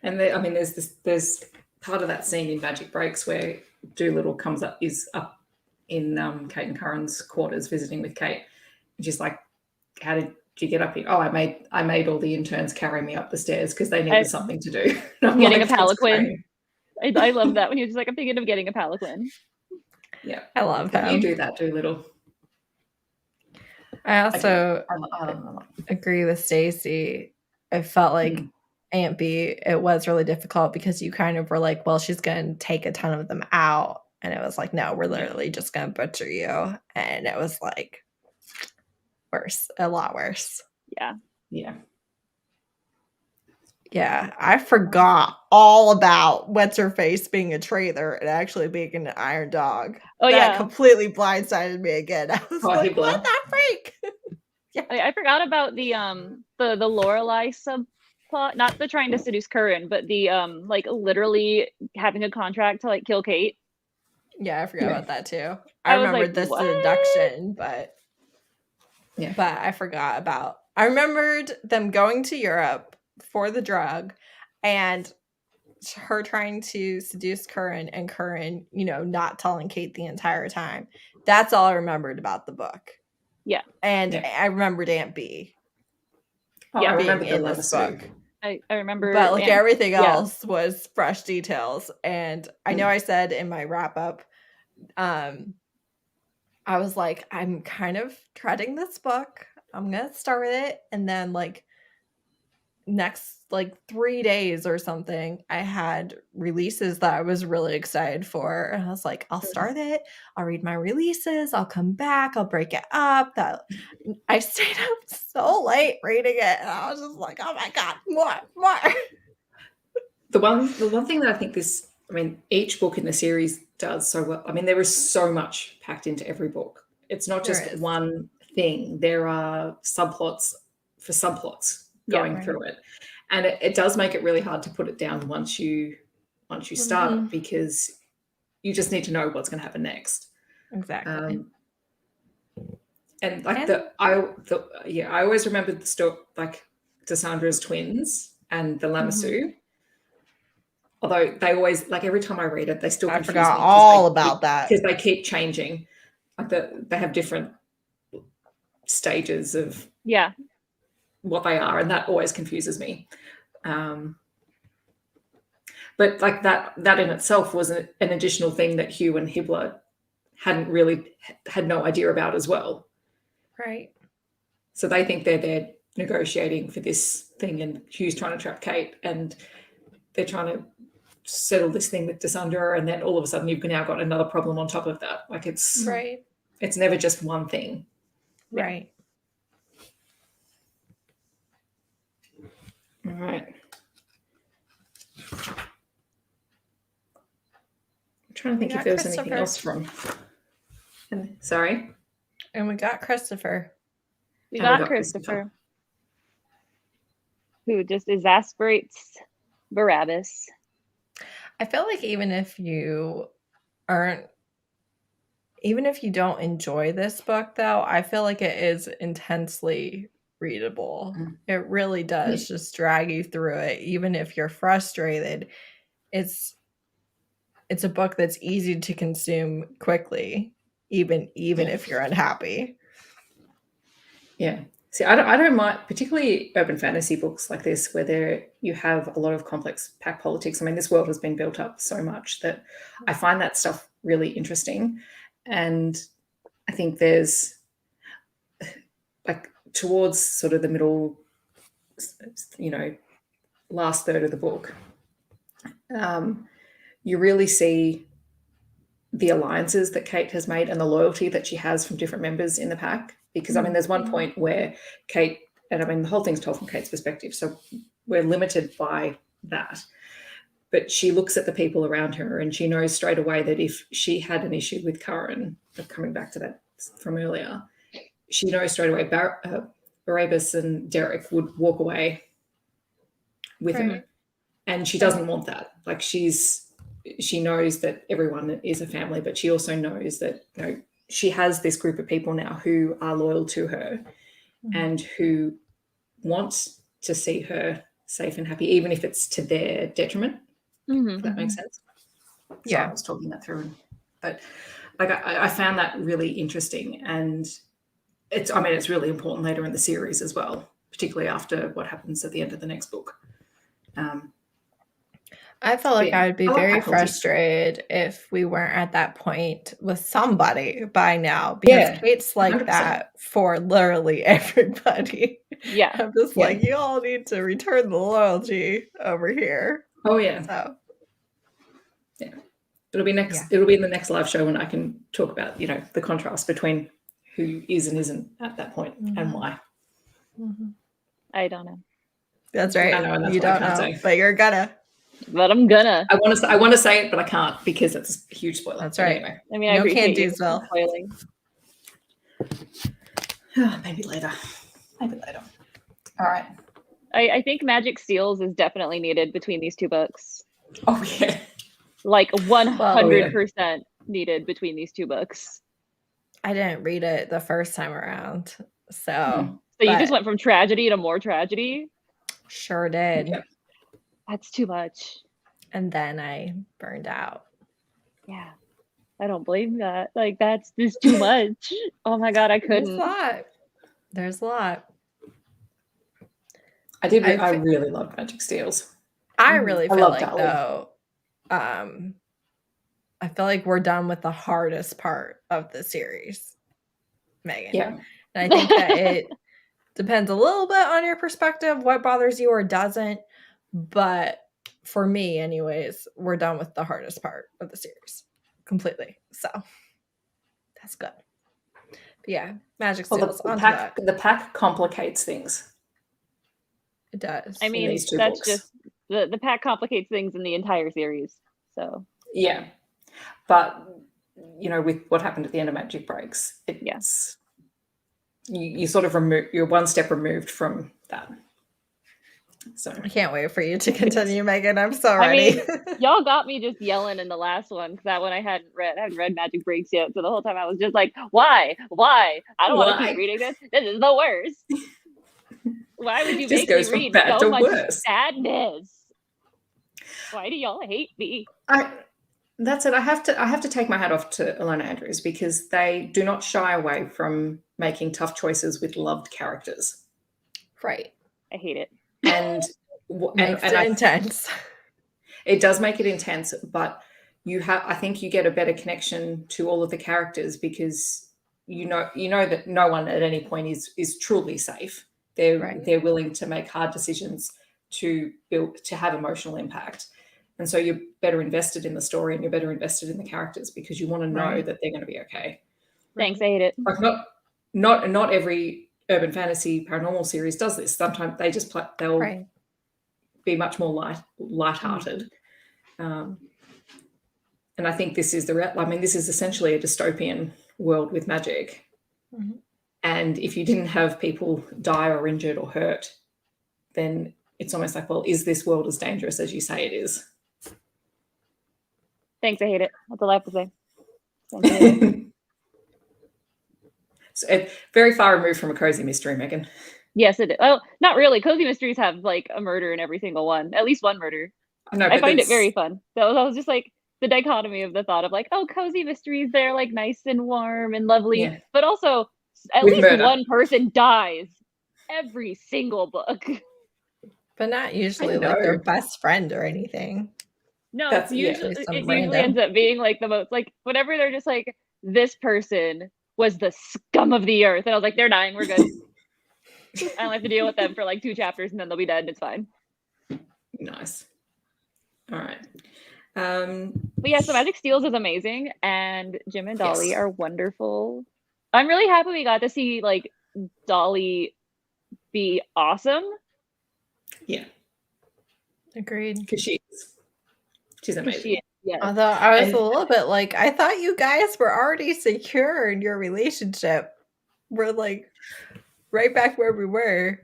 Speaker 1: And there's part of that scene in Magic Breaks where Doolittle is up in Kate and Curran's quarters visiting with Kate. And she's like, how did you get up here? Oh, I made all the interns carry me up the stairs because they needed something to do.
Speaker 2: Getting a palanquin. I love that when he was just like, I'm thinking of getting a palanquin.
Speaker 1: Yeah.
Speaker 3: I love that.
Speaker 1: You do that, Doolittle.
Speaker 3: I also agree with Stacey. I felt like Aunt B, it was really difficult because you kind of were like, well, she's going to take a ton of them out. And it was like, no, we're literally just going to butcher you. And it was like worse, a lot worse.
Speaker 2: Yeah.
Speaker 1: Yeah.
Speaker 3: Yeah, I forgot all about what's her face being a traitor and actually being an iron dog.
Speaker 2: Oh
Speaker 3: That
Speaker 2: yeah,
Speaker 3: completely blindsided me again. I was like, what
Speaker 1: Hibbler.
Speaker 3: the freak?
Speaker 2: yeah. I forgot about the Lorelai subplot, not the trying to seduce Curran, but the like literally having a contract to like kill Kate.
Speaker 3: Yeah, I forgot about that too.
Speaker 2: I
Speaker 3: I
Speaker 2: was
Speaker 3: remembered
Speaker 2: like,
Speaker 3: the
Speaker 2: what?
Speaker 3: seduction, but
Speaker 1: Yeah.
Speaker 3: but I forgot about. I remembered them going to Europe for the drug, and her trying to seduce Curran and Curran, not telling Kate the entire time. That's all I remembered about the book.
Speaker 2: Yeah.
Speaker 3: And I remembered Aunt B.
Speaker 1: I remember
Speaker 3: being
Speaker 1: the
Speaker 3: in this book.
Speaker 2: I remember.
Speaker 3: But like everything
Speaker 2: yeah.
Speaker 3: else was fresh details. And I know I said in my wrap up, I was like, I'm kind of dreading this book. I'm gonna start it, and then like next 3 days or something, I had releases that I was really excited for, and I was like, I'll start it, I'll read my releases, I'll come back, I'll break it up. That I stayed up so late reading it, and I was just like, oh my god, more.
Speaker 1: The one thing that I think each book in the series does so well. I mean, there is so much packed into every book. It's not just one thing. There are subplots for subplots going through it. And it does make it really hard to put it down once you start, because you just need to know what's going to happen next.
Speaker 3: Exactly.
Speaker 1: And I always remembered the story, like Cassandra's twins and the Lamassu. Although they always, like every time I read it, they still confuse me. I
Speaker 3: forgot all about that.
Speaker 1: Because they keep changing. Like they have different stages of what they are, and that always confuses me. But like that in itself was an additional thing that Hugh and Hibbler had no idea about as well.
Speaker 3: Right.
Speaker 1: So they think they're there negotiating for this thing, and Hugh's trying to trap Kate, and they're trying to settle this thing with Cassandra, and then all of a sudden you've now got another problem on top of that. Like it's never just one thing.
Speaker 3: Right.
Speaker 1: All right. I'm trying to think if there was anything else from. Sorry?
Speaker 3: And we got Christopher.
Speaker 2: We got Christopher. Who just exasperates Barabbas.
Speaker 3: I feel like even if you don't enjoy this book, though, I feel like it is intensely readable. It really does just drag you through it. Even if you're frustrated, it's a book that's easy to consume quickly, even if you're unhappy.
Speaker 1: Yeah. See, I don't mind, particularly urban fantasy books like this, where you have a lot of complex pack politics. I mean, this world has been built up so much that I find that stuff really interesting. And I think there's, like, towards sort of the middle, last third of the book, you really see the alliances that Kate has made and the loyalty that she has from different members in the pack. Because, I mean, there's one point where Kate, and I mean, the whole thing's told from Kate's perspective, so we're limited by that. But she looks at the people around her, and she knows straight away that if she had an issue with Curran, coming back to that from earlier, she knows straight away Barabbas and Derek would walk away with her. And she doesn't want that. Like, she knows that everyone is a family, but she also knows that, she has this group of people now who are loyal to her and who want to see her safe and happy, even if it's to their detriment. If that makes sense.
Speaker 3: Yeah.
Speaker 1: So I was talking that through, but like I found that really interesting, and it's really important later in the series as well, particularly after what happens at the end of the next book.
Speaker 3: I felt like I would be very frustrated if we weren't at that point with somebody by now, because Kate's like 100%. That for literally everybody.
Speaker 2: Yeah.
Speaker 3: I'm just like, you all need to return the loyalty over here.
Speaker 1: Oh yeah.
Speaker 3: So
Speaker 1: yeah. It'll be in the next live show when I can talk about, the contrast between who is and isn't at that point and why.
Speaker 2: I don't know.
Speaker 3: That's right.
Speaker 1: I know, and that's
Speaker 3: you
Speaker 1: why I
Speaker 3: don't
Speaker 1: can't
Speaker 3: know,
Speaker 1: say.
Speaker 3: but you're gonna.
Speaker 2: But I'm gonna.
Speaker 1: I want to say it, but I can't because it's a huge spoiler.
Speaker 3: That's
Speaker 1: But
Speaker 3: right.
Speaker 1: Anyway.
Speaker 2: I mean, I appreciate you
Speaker 3: well.
Speaker 2: spoiling.
Speaker 1: Maybe later. Maybe later. All right.
Speaker 2: I think magic seals is definitely needed between these two books.
Speaker 1: Oh yeah.
Speaker 2: Like 100% needed between these two books.
Speaker 3: I didn't read it the first time around, so.
Speaker 2: So you just went from tragedy to more tragedy?
Speaker 3: Sure did.
Speaker 1: Yeah.
Speaker 2: That's too much.
Speaker 3: And then I burned out.
Speaker 2: Yeah. I don't blame that. Like, that's just too much. Oh my God, I couldn't.
Speaker 3: There's a lot.
Speaker 1: I really love Magic Steals.
Speaker 3: I really feel like Dolly. Though, I feel like we're done with the hardest part of the series, Megan.
Speaker 1: Yeah.
Speaker 3: And I think that it depends a little bit on your perspective, what bothers you or doesn't. But for me, anyways, we're done with the hardest part of the series completely. So that's good. But yeah, Magic Steals.
Speaker 1: The pack complicates things.
Speaker 3: It does.
Speaker 2: I mean, that's just the pack complicates things in the entire series. So
Speaker 1: yeah, but with what happened at the end of Magic Breaks, it's you sort of you're one step removed from that. So
Speaker 3: I can't wait for you to continue, Megan. I'm so ready.
Speaker 2: I mean, y'all got me just yelling in the last one because that one I hadn't read Magic Breaks yet. So the whole time I was just like, why? I don't want to keep reading this. This is the worst. Why would you make me read so much sadness? Why do y'all hate me?
Speaker 1: That's it. I have to take my hat off to Ilona Andrews because they do not shy away from making tough choices with loved characters.
Speaker 3: Right.
Speaker 2: I hate it.
Speaker 1: And
Speaker 3: makes it intense.
Speaker 1: It does make it intense, but I think you get a better connection to all of the characters because you know that no one at any point is truly safe. They're willing to make hard decisions to have emotional impact. And so you're better invested in the story and you're better invested in the characters because you want to know that they're going to be okay.
Speaker 2: Thanks, I hate it.
Speaker 1: Like not every urban fantasy paranormal series does this. Sometimes they just they'll be much more lighthearted. And I think this is this is essentially a dystopian world with magic. Mm-hmm. And if you didn't have people die or injured or hurt, then it's almost like, well, is this world as dangerous as you say it is?
Speaker 2: Thanks, I hate it. That's all I have to say. Thanks, I hate it.
Speaker 1: So it's very far removed from a cozy mystery, Megan.
Speaker 2: Yes, it is. Well, not really. Cozy mysteries have like a murder in every single one. At least one murder.
Speaker 1: No,
Speaker 2: I find it very fun. That was just like the dichotomy of the thought of like, oh, cozy mysteries, they're like nice and warm and lovely. But also at least one person dies every single book.
Speaker 3: But not usually like their best friend or anything.
Speaker 2: No, it usually ends up being like the most like whenever they're just like, this person was the scum of the earth. And I was like, they're dying, we're good. I don't have to deal with them for like 2 chapters and then they'll be dead and it's fine.
Speaker 1: Nice. All right.
Speaker 2: But yeah, so Magic Steals is amazing and Jim and Dolly are wonderful. I'm really happy we got to see like Dolly be awesome.
Speaker 1: Yeah.
Speaker 3: Agreed.
Speaker 1: Because she's amazing.
Speaker 3: Although I was a little bit like, I thought you guys were already secure in your relationship. We're like right back where we were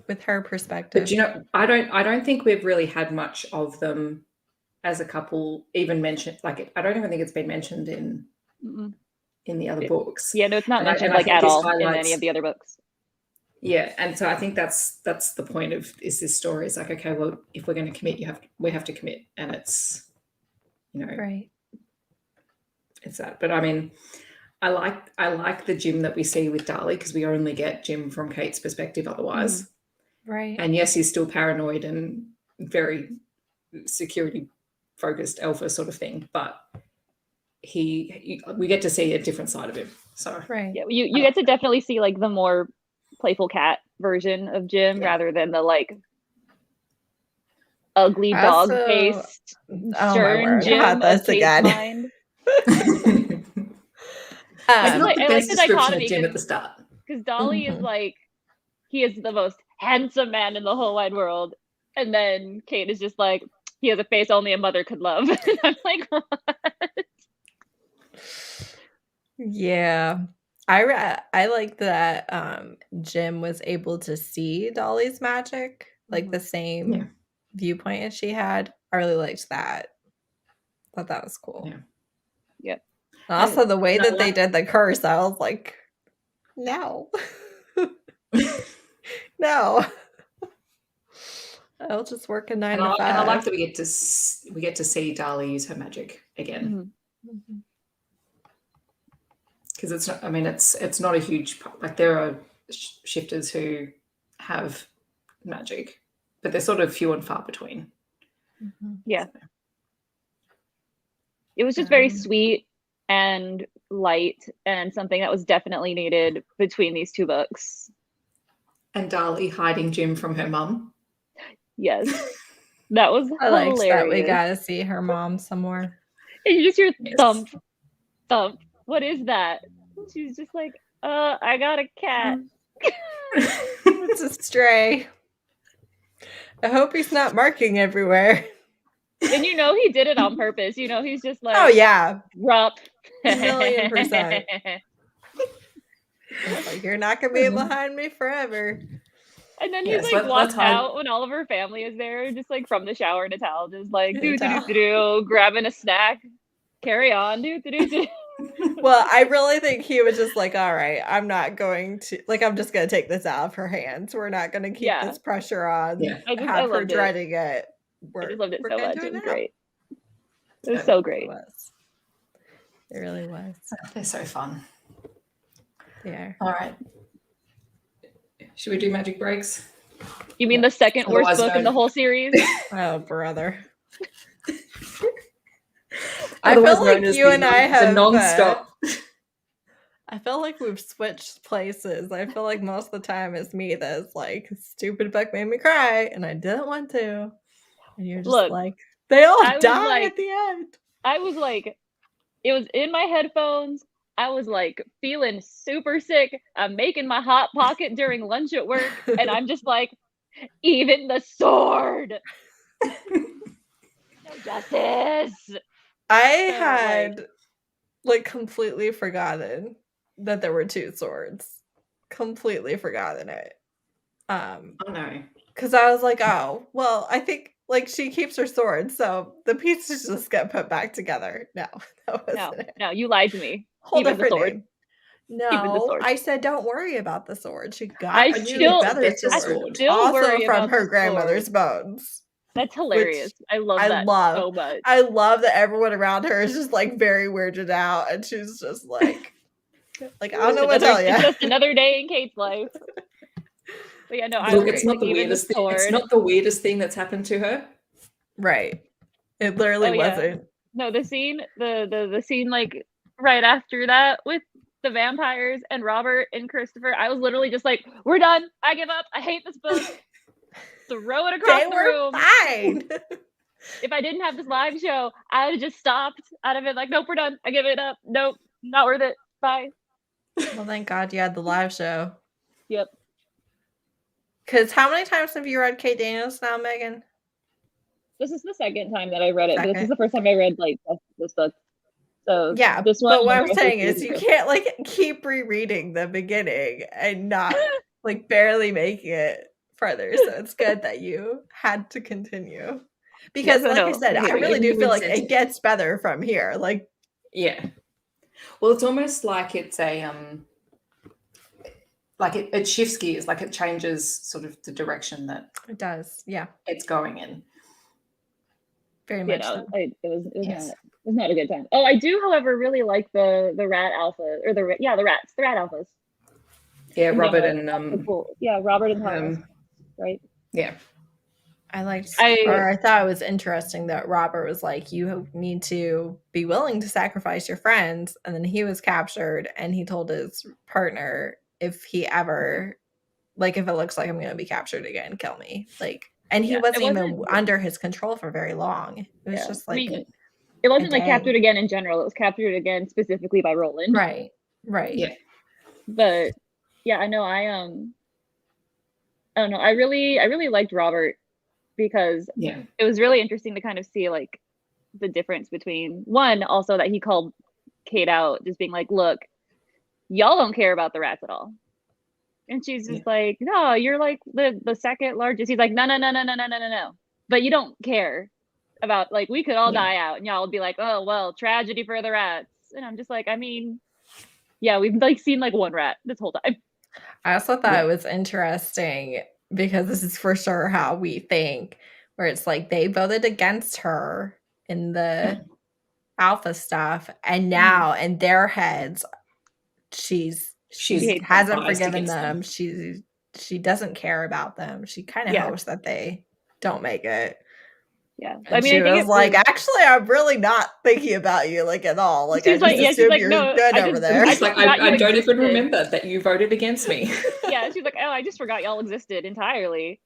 Speaker 3: with her perspective.
Speaker 1: But I don't think we've really had much of them as a couple even mentioned. Like I don't even think it's been mentioned in the other books.
Speaker 2: Yeah, no, it's not mentioned like at all in any of the other books.
Speaker 1: Yeah, and so I think that's the point of this story. It's like, okay, well, if we're going to commit, we have to commit, and it's it's that. But I mean, I like the Jim that we see with Darlie because we only get Jim from Kate's perspective otherwise.
Speaker 3: Right.
Speaker 1: And yes, he's still paranoid and very security focused alpha sort of thing, but we get to see a different side of him. So
Speaker 2: yeah, you get to definitely see like the more playful cat version of Jim rather than the like ugly dog faced stern Jim of Kate's mind. I like the dichotomy
Speaker 1: Jim at the start
Speaker 2: because Dolly is like he is the most handsome man in the whole wide world. And then Kate is just like, he has a face only a mother could love. And I'm like, what?
Speaker 3: Yeah. I like that Jim was able to see Dolly's magic, like the same viewpoint as she had. I really liked that. Thought that was cool.
Speaker 1: Yeah.
Speaker 2: Yep.
Speaker 3: And also the way that they did the curse, I was like, no. No. I'll just work a 9 to 5.
Speaker 1: And I like that we get to see Dolly use her magic again. Because it's not, I mean, it's not a huge, like there are shifters who have magic, but they're sort of few and far between.
Speaker 2: Yeah. It was just very sweet and light and something that was definitely needed between these two books.
Speaker 1: And Dolly hiding Jim from her mum.
Speaker 2: Yes. That was hilarious.
Speaker 3: Liked that we got to see her mom some more.
Speaker 2: And you just hear thump, thump. What is that? She's just like, I got a cat.
Speaker 3: It's a stray. I hope he's not marking everywhere.
Speaker 2: And you know he did it on purpose. You know he's just like,
Speaker 3: oh yeah,
Speaker 2: drop.
Speaker 3: 1,000,000%. Like, you're not gonna be behind me forever.
Speaker 2: And then he's like walks out when all of her family is there, just like from the shower in a towel, just like grabbing a snack, carry on,
Speaker 3: Well, I really think he was just like, all right, I'm not going to, like, I'm just gonna take this out of her hands. We're not gonna keep this pressure on. Have her dreading it.
Speaker 2: I just loved it so much. It was great. It was so great.
Speaker 3: It really was.
Speaker 1: They're so fun.
Speaker 3: They are.
Speaker 1: All right. Should we do magic breaks?
Speaker 2: You mean the second worst book in the whole series?
Speaker 3: Oh, brother.
Speaker 1: I feel like you and I have non-stop.
Speaker 3: I feel like we've switched places. I feel like most of the time it's me that's like, stupid book made me cry, and I didn't want to. And you're just like, they all die at the end.
Speaker 2: I was like, it was in my headphones. I was like feeling super sick. I'm making my hot pocket during lunch at work, and I'm just like, even the sword. No justice.
Speaker 3: I had like completely forgotten that there were two swords. Completely forgotten it.
Speaker 1: Oh no.
Speaker 3: Because I was like, oh, well, I think like she keeps her sword, so the pieces just get put back together. No, that wasn't it.
Speaker 2: No, you lied to me.
Speaker 3: Whole different name. No, I said don't worry about the sword. She got a better sword. Also from her grandmother's bones.
Speaker 2: That's hilarious. I love that so much.
Speaker 3: I love that everyone around her is just like very weirded out, and she's just like I don't know what to tell you.
Speaker 2: It's just another day in Kate's life. But yeah, no,
Speaker 1: it's not the weirdest thing. It's not the weirdest thing that's happened to her.
Speaker 3: Right. It literally wasn't.
Speaker 2: No, the scene, the scene like right after that with the vampires and Robert and Christopher, I was literally just like, we're done. I give up. I hate this book. Throw it across the room.
Speaker 3: Fine.
Speaker 2: If I didn't have this live show, I would have just stopped out of it. Like, nope, we're done. I give it up. Nope, not worth it. Bye.
Speaker 3: Well, thank God you had the live show.
Speaker 2: Yep.
Speaker 3: Because how many times have you read Kate Daniels now, Megan?
Speaker 2: This is the second time that I read it. This is the first time I read like this book. So
Speaker 3: yeah,
Speaker 2: this one.
Speaker 3: But what I'm saying is, you can't like keep rereading the beginning and not like barely making it further. So it's good that you had to continue. Because I said, I really do feel like it gets better from here. Like,
Speaker 1: yeah. Well, it's almost like it's a like it shifts gears, like it changes sort of the direction that
Speaker 3: it does. Yeah,
Speaker 1: it's going in.
Speaker 3: Very much. So.
Speaker 2: It was not a good time. Oh, I do, however, really like the rat alpha or the rat alphas.
Speaker 1: Yeah, Robert and
Speaker 2: Robert and Thomas, right?
Speaker 1: Yeah.
Speaker 3: I thought it was interesting that Robert was like, you need to be willing to sacrifice your friends. And then he was captured and he told his partner, if he ever, like, if it looks like I'm going to be captured again, kill me. Like, and he wasn't even under his control for very long. It was just like,
Speaker 2: it wasn't like captured again in general. It was captured again specifically by Roland.
Speaker 3: Right.
Speaker 1: Yeah.
Speaker 2: But yeah, I know I don't know. I really liked Robert because it was really interesting to kind of see like the difference between one, also that he called Kate out, just being like, look, y'all don't care about the rats at all. And she's just like, no, you're like the second largest. He's like, no. But you don't care about, like, we could all die out and y'all would be like, oh, well, tragedy for the rats. And I'm just like, I mean, yeah, we've like seen like one rat this whole time.
Speaker 3: I also thought it was interesting because this is for sure how we think, where it's like they voted against her in the alpha stuff, and now in their heads, she hasn't forgiven them. She doesn't care about them. She kind of hopes that they don't make it.
Speaker 2: Yeah,
Speaker 3: and I mean, she was like, actually, I'm really not thinking about you like at all. Like, I just assume you're good over there.
Speaker 1: She's like, I don't even remember that you voted against me.
Speaker 2: Yeah, she's like, oh, I just forgot y'all existed entirely.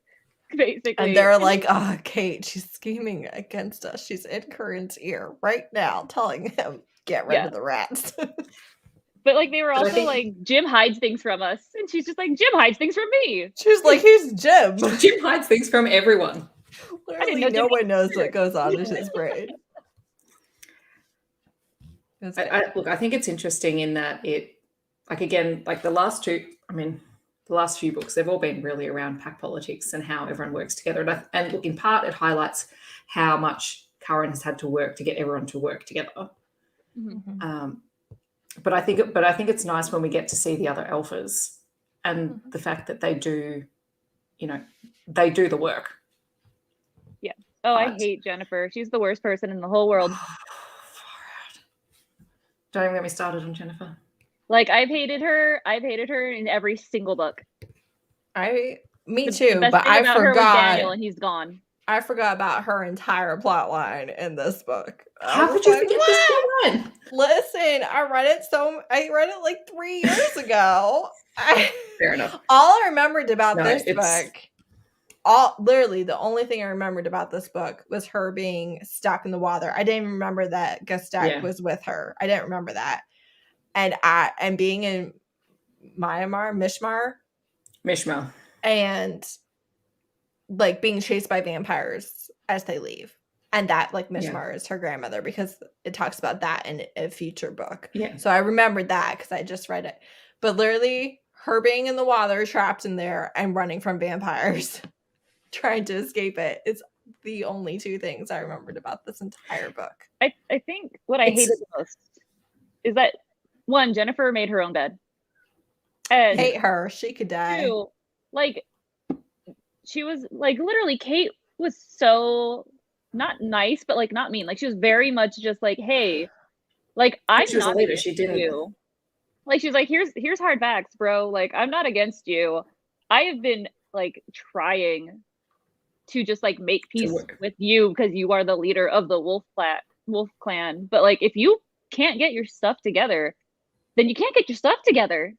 Speaker 2: Basically.
Speaker 3: And they're like, oh, Kate, she's scheming against us. She's in Curran's ear right now, telling him, get rid of the rats.
Speaker 2: But like, they were also like, Jim hides things from us. And she's just like, Jim hides things from me.
Speaker 3: She's like, who's Jim?
Speaker 1: Jim hides things from everyone.
Speaker 3: Literally, no one knows what goes on in his brain.
Speaker 1: Look, I think it's interesting in that it, like, again, like the last few books, they've all been really around pack politics and how everyone works together. And look, in part, it highlights how much Curran has had to work to get everyone to work together.
Speaker 2: Mm-hmm.
Speaker 1: But I think it's nice when we get to see the other alphas and the fact that they do the work.
Speaker 2: Yeah. Oh, I hate Jennifer. She's the worst person in the whole world.
Speaker 1: Don't even get me started on Jennifer.
Speaker 2: Like, I've hated her in every single book.
Speaker 3: Me too, but I forgot.
Speaker 2: Her was Daniel, and he's gone.
Speaker 3: I forgot about her entire plot line in this book.
Speaker 1: How could you forget this plot line?
Speaker 3: Listen, I read it like 3 years ago.
Speaker 1: Fair enough.
Speaker 3: All I remembered about this book, literally the only thing I remembered about this book was her being stuck in the water. I didn't remember that Gustak was with her. I didn't remember that. And being in Mishmar, and like being chased by vampires as they leave, and that like Mishmar is her grandmother, because it talks about that in a future book.
Speaker 1: Yeah.
Speaker 3: So I remembered that because I just read it. But literally, her being in the water, trapped in there, and running from vampires, trying to escape it, is the only two things I remembered about this entire book.
Speaker 2: I think what I hated the most is that, one, Jennifer made her own bed. And
Speaker 3: hate her. She could die.
Speaker 2: Two, like, she was like, literally, Kate was so not nice, but like not mean. Like, she was very much just like, hey, like, I'm not a leader. She didn't. You. Like, she's like, here's hard facts, bro. Like, I'm not against you. I have been like trying to just like make peace with you because you are the leader of the Wolf Clan. But like, if you can't get your stuff together, then you can't get your stuff together.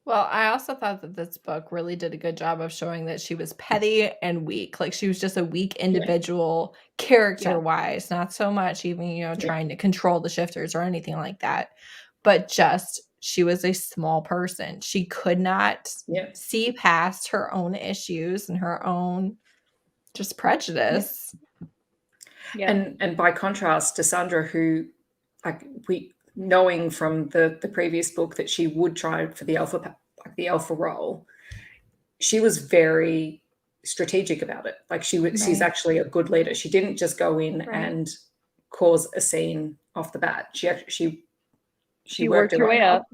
Speaker 3: Well, I also thought that this book really did a good job of showing that she was petty and weak. Like, she was just a weak individual character-wise, not so much even, trying to control the shifters or anything like that. But just, she was a small person. She could not see past her own issues and her own just prejudice.
Speaker 2: Yeah.
Speaker 1: And by contrast to Sandra, who, like, knowing from the previous book that she would try for the alpha role, she was very strategic about it. Like, she's actually a good leader. She didn't just go in and cause a scene off the bat. She worked her way up,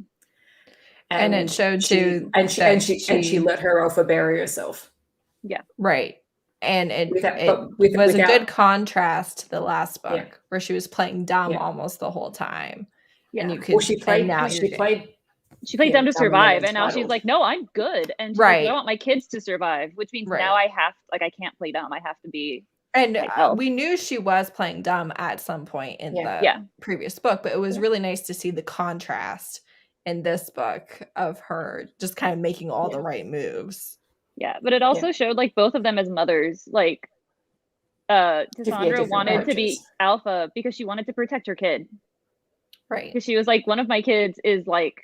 Speaker 3: and it showed too.
Speaker 1: And she let her alpha bury herself.
Speaker 2: Yeah,
Speaker 3: right. And it was a good contrast to the last book where she was playing dumb almost the whole time.
Speaker 2: Yeah.
Speaker 3: And you could
Speaker 1: she played dumb
Speaker 2: to survive, and now she's like, no, I'm good, and she's like, I want my kids to survive, which means now I can't play dumb. I have to be.
Speaker 3: And we knew she was playing dumb at some point in the previous book, but it was really nice to see the contrast in this book of her just kind of making all the right moves.
Speaker 2: Yeah, but it also showed like both of them as mothers. Like, Cassandra wanted to be alpha because she wanted to protect her kid.
Speaker 3: Right.
Speaker 2: Because she was like, one of my kids is like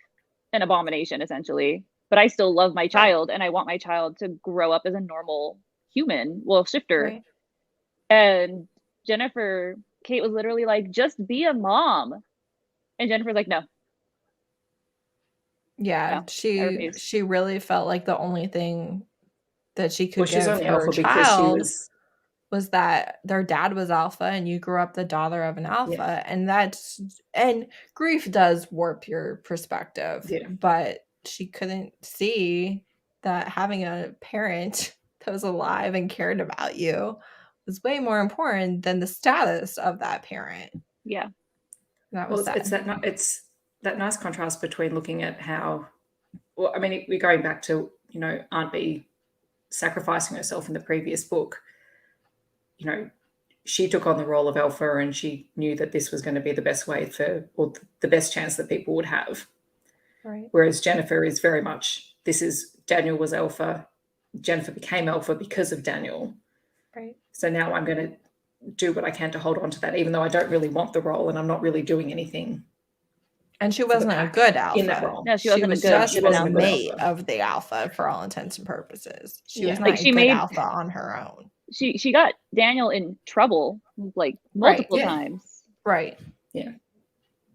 Speaker 2: an abomination, essentially. but I still love my child and I want my child to grow up as a normal human, well, shifter.
Speaker 3: Right.
Speaker 2: And Kate was literally like, just be a mom. And Jennifer's like, no.
Speaker 3: Yeah,
Speaker 2: No,
Speaker 3: she really felt like the only thing that she could
Speaker 1: she's
Speaker 3: give
Speaker 1: only
Speaker 3: her
Speaker 1: alpha because she
Speaker 3: child was that their dad was alpha and you grew up the daughter of an alpha. And grief does warp your perspective.
Speaker 1: Yeah.
Speaker 3: But she couldn't see that having a parent that was alive and cared about you was way more important than the status of that parent.
Speaker 2: Yeah.
Speaker 3: That was
Speaker 1: it's that nice contrast between looking at how, well, I mean, we're going back to, you know, Aunt Bee sacrificing herself in the previous book. You know, she took on the role of alpha and she knew that this was going to be the best way or the best chance that people would have.
Speaker 3: Right.
Speaker 1: Whereas Jennifer is very much, Daniel was alpha. Jennifer became alpha because of Daniel.
Speaker 3: Right.
Speaker 1: So now I'm going to do what I can to hold on to that, even though I don't really want the role and I'm not really doing anything.
Speaker 3: And she wasn't a good alpha.
Speaker 2: In that role. No, she wasn't a good.
Speaker 3: She was a mate of the alpha for all intents and purposes. She was not a good alpha on her own.
Speaker 2: She got Daniel in trouble like multiple times.
Speaker 3: Right.
Speaker 1: Yeah.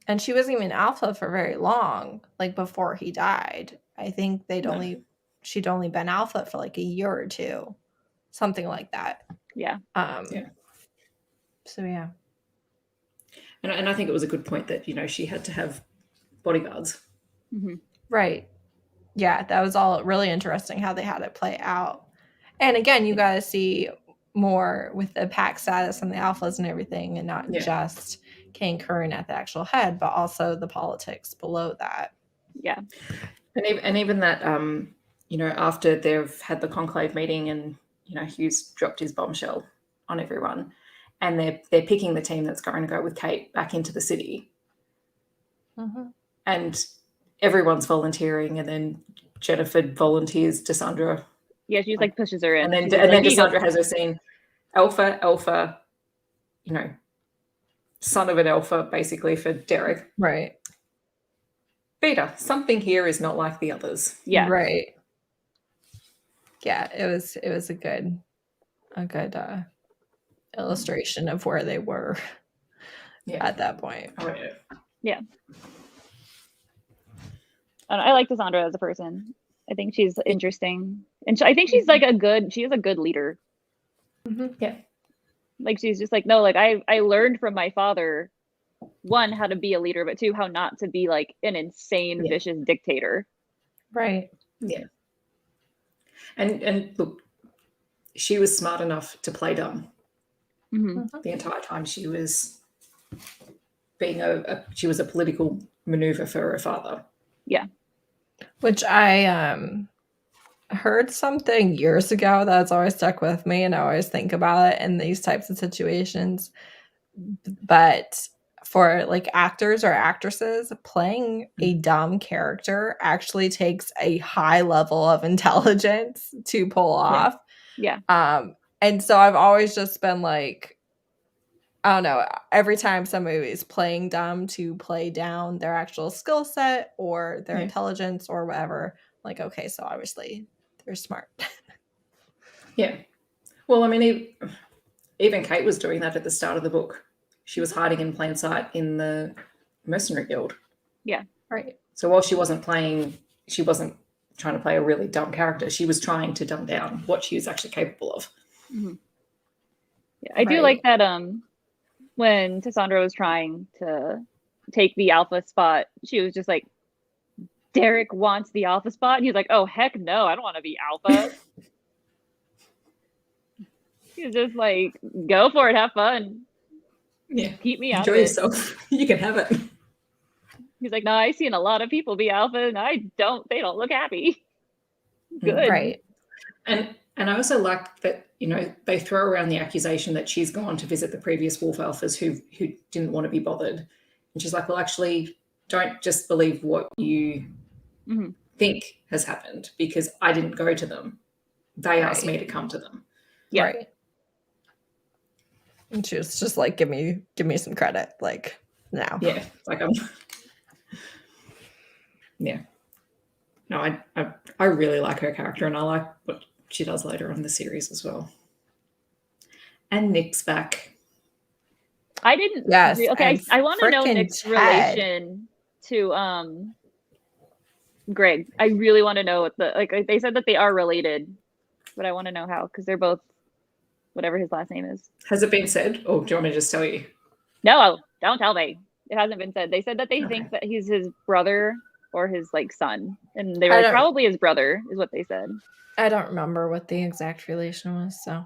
Speaker 3: And she wasn't even alpha for very long, like before he died. I think she'd only been alpha for like a year or two. Something like that.
Speaker 2: Yeah.
Speaker 3: So yeah.
Speaker 1: And I think it was a good point that, you know, she had to have bodyguards.
Speaker 2: Mm-hmm.
Speaker 3: Right. Yeah, that was all really interesting how they had it play out. And again, you got to see more with the pack status and the alphas and everything, and not just Kane Curran at the actual head, but also the politics below that.
Speaker 2: Yeah.
Speaker 1: And even that, you know, after they've had the conclave meeting and, you know, Hugh's dropped his bombshell on everyone, and they're picking the team that's going to go with Kate back into the city.
Speaker 3: Mm-hmm.
Speaker 1: And everyone's volunteering, and then Jennifer volunteers to Sandra.
Speaker 2: Yeah, she's like pushes her in.
Speaker 1: And then Cassandra has her scene, alpha, you know, son of an alpha, basically, for Derek.
Speaker 3: Right.
Speaker 1: Beta, something here is not like the others.
Speaker 2: Yeah.
Speaker 3: Right. Yeah, it was a good illustration of where they were at that point.
Speaker 1: Oh, yeah.
Speaker 2: Yeah. I like Cassandra as a person. I think she's interesting. And I think she's like she is a good leader.
Speaker 3: Mm-hmm.
Speaker 1: Yeah.
Speaker 2: Like she's just like, no, like I learned from my father, one, how to be a leader, but two, how not to be like an insane, vicious dictator.
Speaker 3: Right.
Speaker 1: Yeah. And look, she was smart enough to play dumb.
Speaker 2: Mm-hmm.
Speaker 1: The entire time she was being she was a political maneuver for her father.
Speaker 2: Yeah.
Speaker 3: Which I heard something years ago that's always stuck with me, and I always think about it in these types of situations. But for like actors or actresses, playing a dumb character actually takes a high level of intelligence to pull off.
Speaker 2: Yeah.
Speaker 3: And so I've always just been like, I don't know, every time somebody is playing dumb to play down their actual skill set or their intelligence or whatever, like, okay, so obviously they're smart.
Speaker 1: Yeah. Well, I mean, even Kate was doing that at the start of the book. She was hiding in plain sight in the mercenary guild.
Speaker 2: Yeah.
Speaker 3: Right.
Speaker 1: So while she wasn't trying to play a really dumb character. She was trying to dumb down what she was actually capable of.
Speaker 2: Mm-hmm. Yeah, I do like that when Cassandra was trying to take the alpha spot, she was just like, Derek wants the alpha spot. And he's like, oh, heck no, I don't want to be alpha. He's just like, go for it, have fun.
Speaker 1: Yeah.
Speaker 2: Keep me out
Speaker 1: of
Speaker 2: it.
Speaker 1: Yourself. You can have it.
Speaker 2: He's like, no, I've seen a lot of people be alpha and they don't look happy. Good.
Speaker 3: Right.
Speaker 1: And I also like that, you know, they throw around the accusation that she's gone to visit the previous wolf alphas who didn't want to be bothered. And she's like, well, actually, don't just believe what you think has happened, because I didn't go to them. They asked me to come to them.
Speaker 2: Yeah.
Speaker 3: Right. And she was just like, give me some credit, like now.
Speaker 1: Yeah. Like yeah. No, I really like her character, and I like what she does later on in the series as well. And Nick's back.
Speaker 2: I didn't.
Speaker 3: Yes.
Speaker 2: Okay, I want to know Nick's relation to Greg. I really want to know what they said that they are related, but I want to know how, because they're both whatever his last name is.
Speaker 1: Has it been said, or do you want me to just tell you?
Speaker 2: No, don't tell me. It hasn't been said. They said that they think that he's his brother or his son, and they were like, probably his brother is what they said.
Speaker 3: I don't remember what the exact relation was, so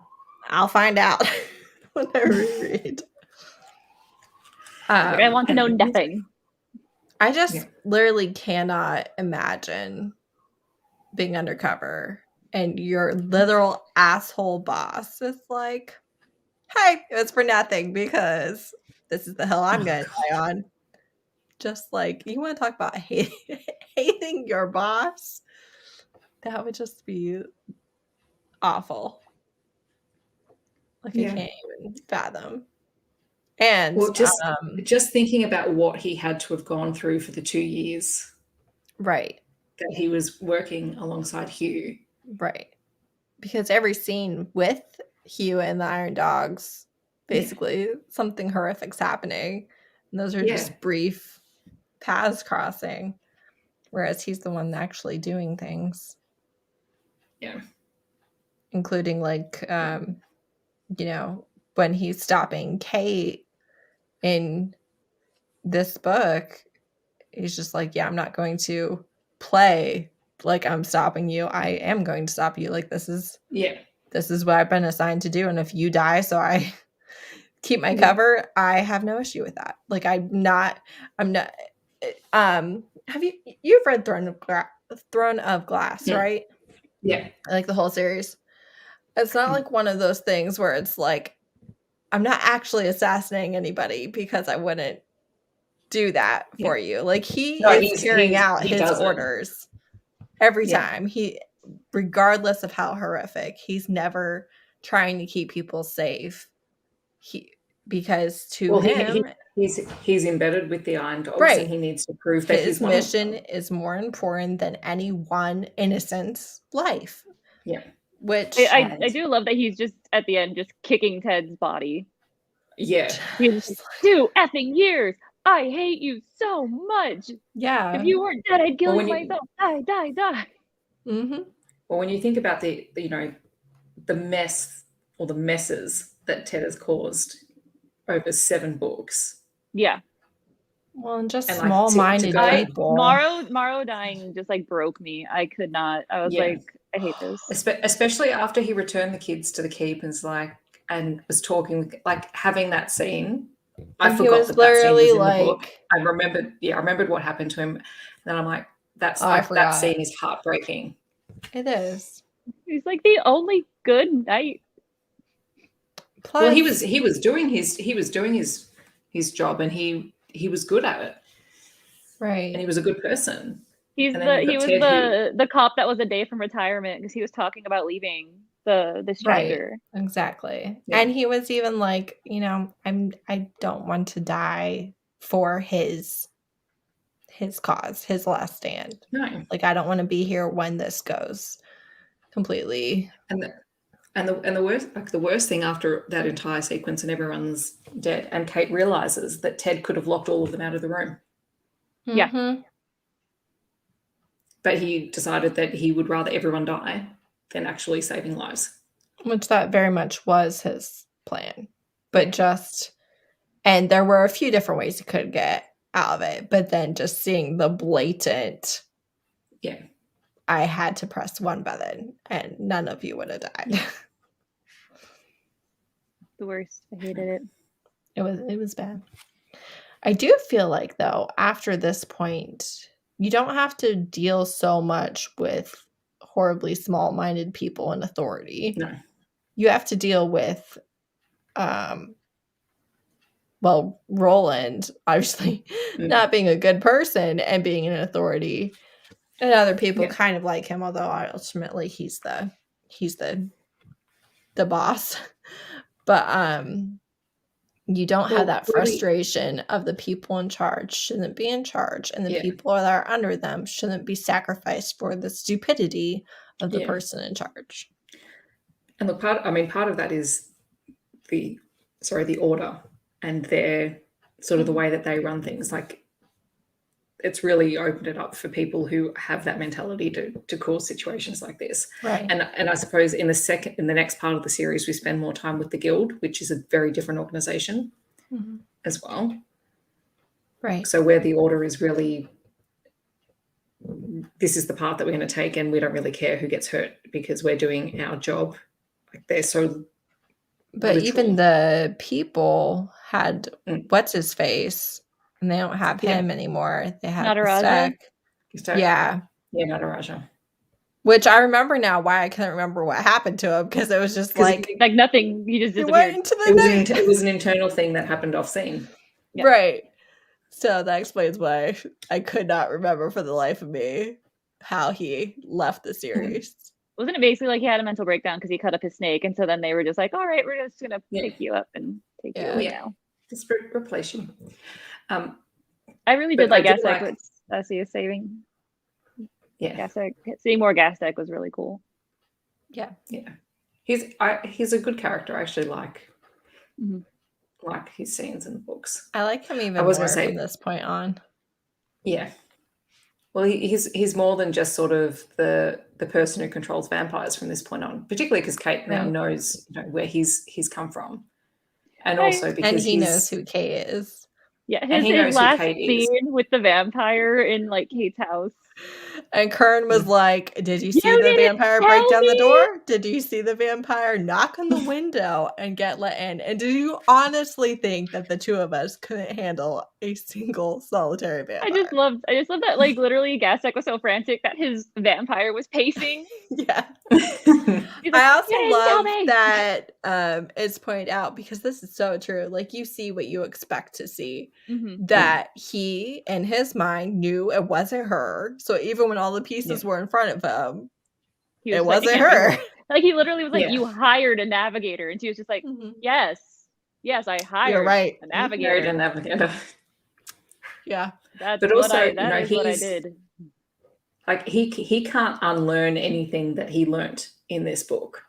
Speaker 3: I'll find out when I reread.
Speaker 2: I want to know nothing.
Speaker 3: I just literally cannot imagine being undercover and your literal asshole boss is like, hey, it's for nothing because this is the hill I'm going to die on. Just like, you want to talk about hating your boss? That would just be awful. Like, I can't even fathom. And
Speaker 1: just thinking about what he had to have gone through for the 2 years,
Speaker 3: right,
Speaker 1: that he was working alongside Hugh,
Speaker 3: right, because every scene with Hugh and the Iron Dogs, basically something horrific's happening, and those are just brief paths crossing, whereas he's the one actually doing things, including like when he's stopping Kate in this book, he's just like, I'm not going to play like I'm stopping you. I am going to stop you. Like, this is what I've been assigned to do. And if you die, so I keep my cover, I have no issue with that. Like, I'm not, you've read Throne of Glass, right?
Speaker 1: Yeah.
Speaker 3: Like the whole series. It's not like one of those things where it's like, I'm not actually assassinating anybody because I wouldn't do that for you. Like, he's carrying out his orders every time. Regardless of how horrific, he's never trying to keep people safe. Because him,
Speaker 1: he's embedded with the Iron Dogs,
Speaker 3: right,
Speaker 1: and he needs to prove that
Speaker 3: his mission is more important than any one innocent's life.
Speaker 1: Yeah.
Speaker 2: Which I do love that he's just at the end just kicking Ted's body.
Speaker 1: Yeah.
Speaker 2: He's just, 2 effing years. I hate you so much.
Speaker 3: Yeah.
Speaker 2: If you weren't dead, I'd kill you myself. Die.
Speaker 3: Mm-hmm.
Speaker 1: Well, when you think about the mess or the messes that Ted has caused over 7 books.
Speaker 2: Yeah.
Speaker 3: Well, and just small-minded people.
Speaker 2: Morrow dying just like broke me. I could not. I was like, I hate this.
Speaker 1: Especially after he returned the kids to the keep and was talking, like, having that scene. I forgot that scene was in the book. I remembered what happened to him. And then I'm like, that scene is heartbreaking.
Speaker 3: It is.
Speaker 2: He's like the only good knight.
Speaker 1: Plus, well, he was doing his job, and he was good at it.
Speaker 3: Right.
Speaker 1: And he was a good person.
Speaker 2: He was the cop that was a day from retirement because he was talking about leaving the stranger.
Speaker 3: Right. Exactly. Yeah. And he was even like, I don't want to die for his cause, his last stand.
Speaker 1: No.
Speaker 3: Like, I don't want to be here when this goes completely.
Speaker 1: And the worst thing after that entire sequence and everyone's dead, and Kate realizes that Ted could have locked all of them out of the room.
Speaker 2: Yeah.
Speaker 3: Mm-hmm.
Speaker 1: But he decided that he would rather everyone die than actually saving lives.
Speaker 3: Which that very much was his plan. But and there were a few different ways he could get out of it. But then just seeing the blatant, I had to press one button and none of you would have died.
Speaker 2: The worst. I hated it.
Speaker 3: It was bad. I do feel like, though, after this point, you don't have to deal so much with horribly small-minded people in authority.
Speaker 1: No.
Speaker 3: You have to deal with, Roland, obviously, not being a good person and being in authority. And other people kind of like him, although ultimately he's the boss. But you don't have that frustration of the people in charge shouldn't be in charge, and the people that are under them shouldn't be sacrificed for the stupidity of the person in charge.
Speaker 1: And look, part of that is the order and their sort of the way that they run things. Like, it's really opened it up for people who have that mentality to cause situations like this.
Speaker 3: Right.
Speaker 1: And I suppose in the next part of the series, we spend more time with the Guild, which is a very different organization as well.
Speaker 3: Right.
Speaker 1: So where the Order is really, this is the path that we're going to take, and we don't really care who gets hurt because we're doing our job. Like, they're so.
Speaker 3: But literal. Even the people had what's his face, and they don't have him anymore. They have
Speaker 2: Nataraja.
Speaker 3: Yeah,
Speaker 1: Nataraja.
Speaker 3: Which I remember now why I couldn't remember what happened to him, because it was just like
Speaker 2: nothing. He just disappeared.
Speaker 1: It was an internal thing that happened off scene.
Speaker 3: Yeah. Right. So that explains why I could not remember for the life of me how he left the series.
Speaker 2: Wasn't it basically like he had a mental breakdown because he cut up his snake, and so then they were just like, all right, we're just going to pick you up and take you away now.
Speaker 1: Just replace you.
Speaker 2: I really did like Gastek, what Sassy is saving.
Speaker 1: Yeah.
Speaker 2: Gastek, seeing more Gastek was really cool.
Speaker 3: Yeah.
Speaker 1: Yeah. He's a good character. I actually like his scenes in the books.
Speaker 3: I like him even more from this point on.
Speaker 1: Yeah. Well, he's more than just sort of the person who controls vampires from this point on, particularly because Kate now knows where he's come from, and also because
Speaker 3: he knows who Kate is.
Speaker 2: Yeah, his last scene with the vampire in like Kate's house.
Speaker 3: And Kern was like, did you see the vampire break down the door? Did you see the vampire knock on the window and get let in? And do you honestly think that the two of us couldn't handle a single solitary vampire?
Speaker 2: I just loved that, like, literally Gastek was so frantic that his vampire was pacing.
Speaker 3: Yeah. Like, I also love that it's pointed out, because this is so true. Like, you see what you expect to see. That he, in his mind, knew it wasn't her. So even when all the pieces were in front of him, it wasn't her.
Speaker 2: Like, he literally was like, you hired a navigator. And she was just like, yes, I hired a navigator.
Speaker 1: Hired a navigator.
Speaker 3: Yeah.
Speaker 2: That is what I did.
Speaker 1: Like, he can't unlearn anything that he learnt in this book.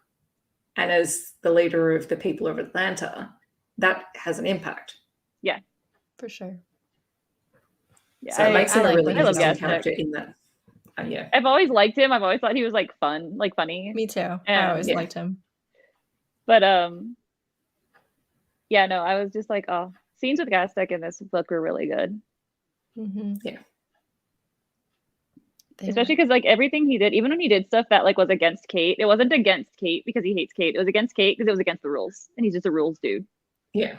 Speaker 1: And as the leader of the people of Atlanta, that has an impact.
Speaker 2: Yeah.
Speaker 3: For sure.
Speaker 1: Yeah, so it makes him a really interesting character in that. Yeah.
Speaker 2: I've always liked him. I've always thought he was like fun, like funny.
Speaker 3: Me too. I always liked him.
Speaker 2: But yeah, no, I was just like, oh, scenes with Gastek in this book were really good.
Speaker 1: Yeah.
Speaker 2: Especially because, like, everything he did, even when he did stuff that like was against Kate, it wasn't against Kate because he hates Kate. It was against Kate because it was against the rules, and he's just a rules dude.
Speaker 1: Yeah.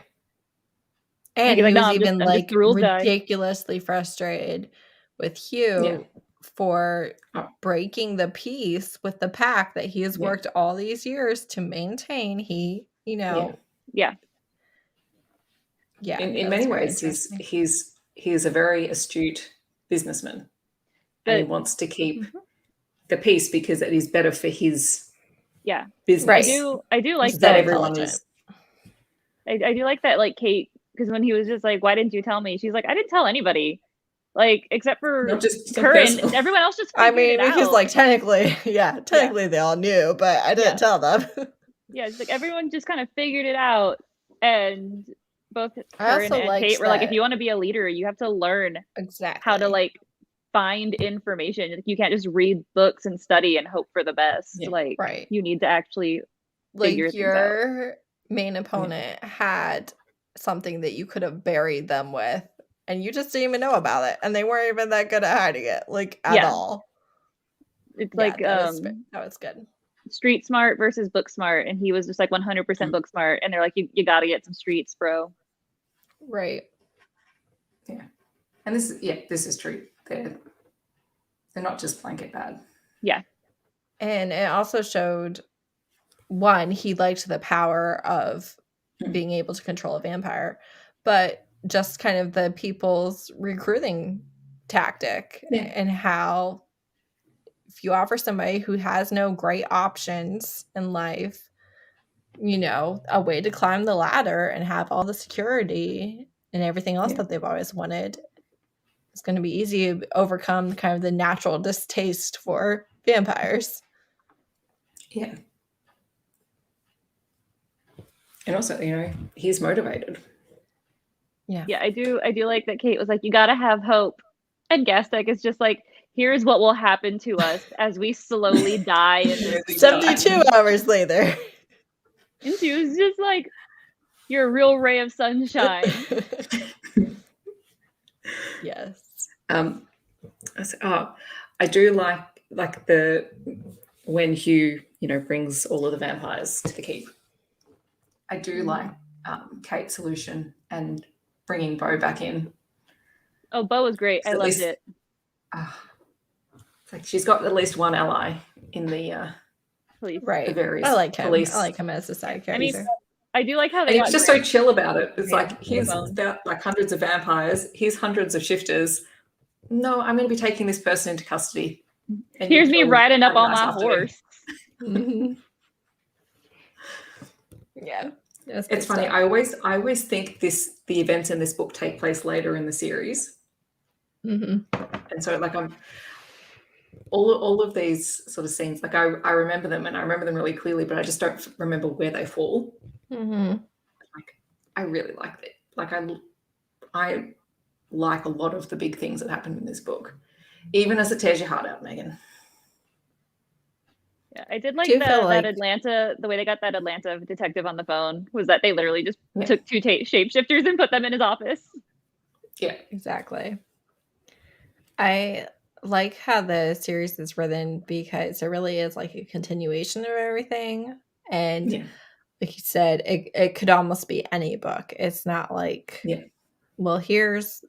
Speaker 3: And he was even like ridiculously frustrated with Hugh for breaking the peace with the pack that he has worked all these years to maintain. In
Speaker 1: many ways, he's a very astute businessman, and he wants to keep the peace because it is better for his business.
Speaker 2: Right. I do like
Speaker 1: that everyone is.
Speaker 2: I do like that, like, Kate. Because when he was just like, why didn't you tell me? She's like, I didn't tell anybody. Like, except for her and everyone else just figured it out.
Speaker 3: Because, like, technically they all knew, but I didn't tell them.
Speaker 2: Yeah, it's like everyone just kind of figured it out. And both her and Kate were like, if you want to be a leader, you have to learn how to, like, find information. Like, you can't just read books and study and hope for the best. Like, you need to actually figure things out.
Speaker 3: Your main opponent had something that you could have buried them with, and you just didn't even know about it, and they weren't even that good at hiding it, like, at all.
Speaker 2: It's like
Speaker 3: that was good.
Speaker 2: Street smart versus book smart, and he was just like 100% book smart, and they're like, you gotta get some streets, bro.
Speaker 3: Right.
Speaker 1: Yeah. And this is true. They're not just blanket bad.
Speaker 2: Yeah.
Speaker 3: And it also showed, one, he liked the power of being able to control a vampire, but just kind of the people's recruiting tactic and how if you offer somebody who has no great options in life a way to climb the ladder and have all the security and everything else that they've always wanted. It's going to be easy to overcome kind of the natural distaste for vampires.
Speaker 1: Yeah. And also, he's motivated.
Speaker 3: Yeah.
Speaker 2: Yeah, I do like that Kate was like, you gotta have hope. And Gastek is just like, here's what will happen to us as we slowly die in this
Speaker 3: 72 hours later.
Speaker 2: And she was just like, you're a real ray of sunshine.
Speaker 3: Yes.
Speaker 1: I do like the when Hugh, brings all of the vampires to the keep. I do like Kate's solution and bringing Bo back in.
Speaker 2: Oh, Bo was great. I loved it.
Speaker 1: It's like she's got at least one ally in the
Speaker 2: police.
Speaker 3: Right.
Speaker 1: The various
Speaker 3: I like him.
Speaker 1: police.
Speaker 3: I like him as a side character.
Speaker 2: I mean, I do like how they
Speaker 1: got just so chill about it. It's like, here's about like hundreds of vampires. Here's hundreds of shifters. No, I'm going to be taking this person into custody.
Speaker 2: And here's me riding up on my horse.
Speaker 3: Yeah.
Speaker 1: It's funny. I always think the events in this book take place later in the series. And so like all of these sort of scenes, like I remember them and I remember them really clearly, but I just don't remember where they fall. Like I really like it. Like I like a lot of the big things that happen in this book, even as it tears your heart out, Megan.
Speaker 2: Yeah, I did like that Atlanta, the way they got that Atlanta detective on the phone was that they literally just took two shapeshifters and put them in his office.
Speaker 1: Yeah,
Speaker 3: exactly. I like how the series is written because it really is like a continuation of everything. And like you said, it could almost be any book. It's not like, well, here's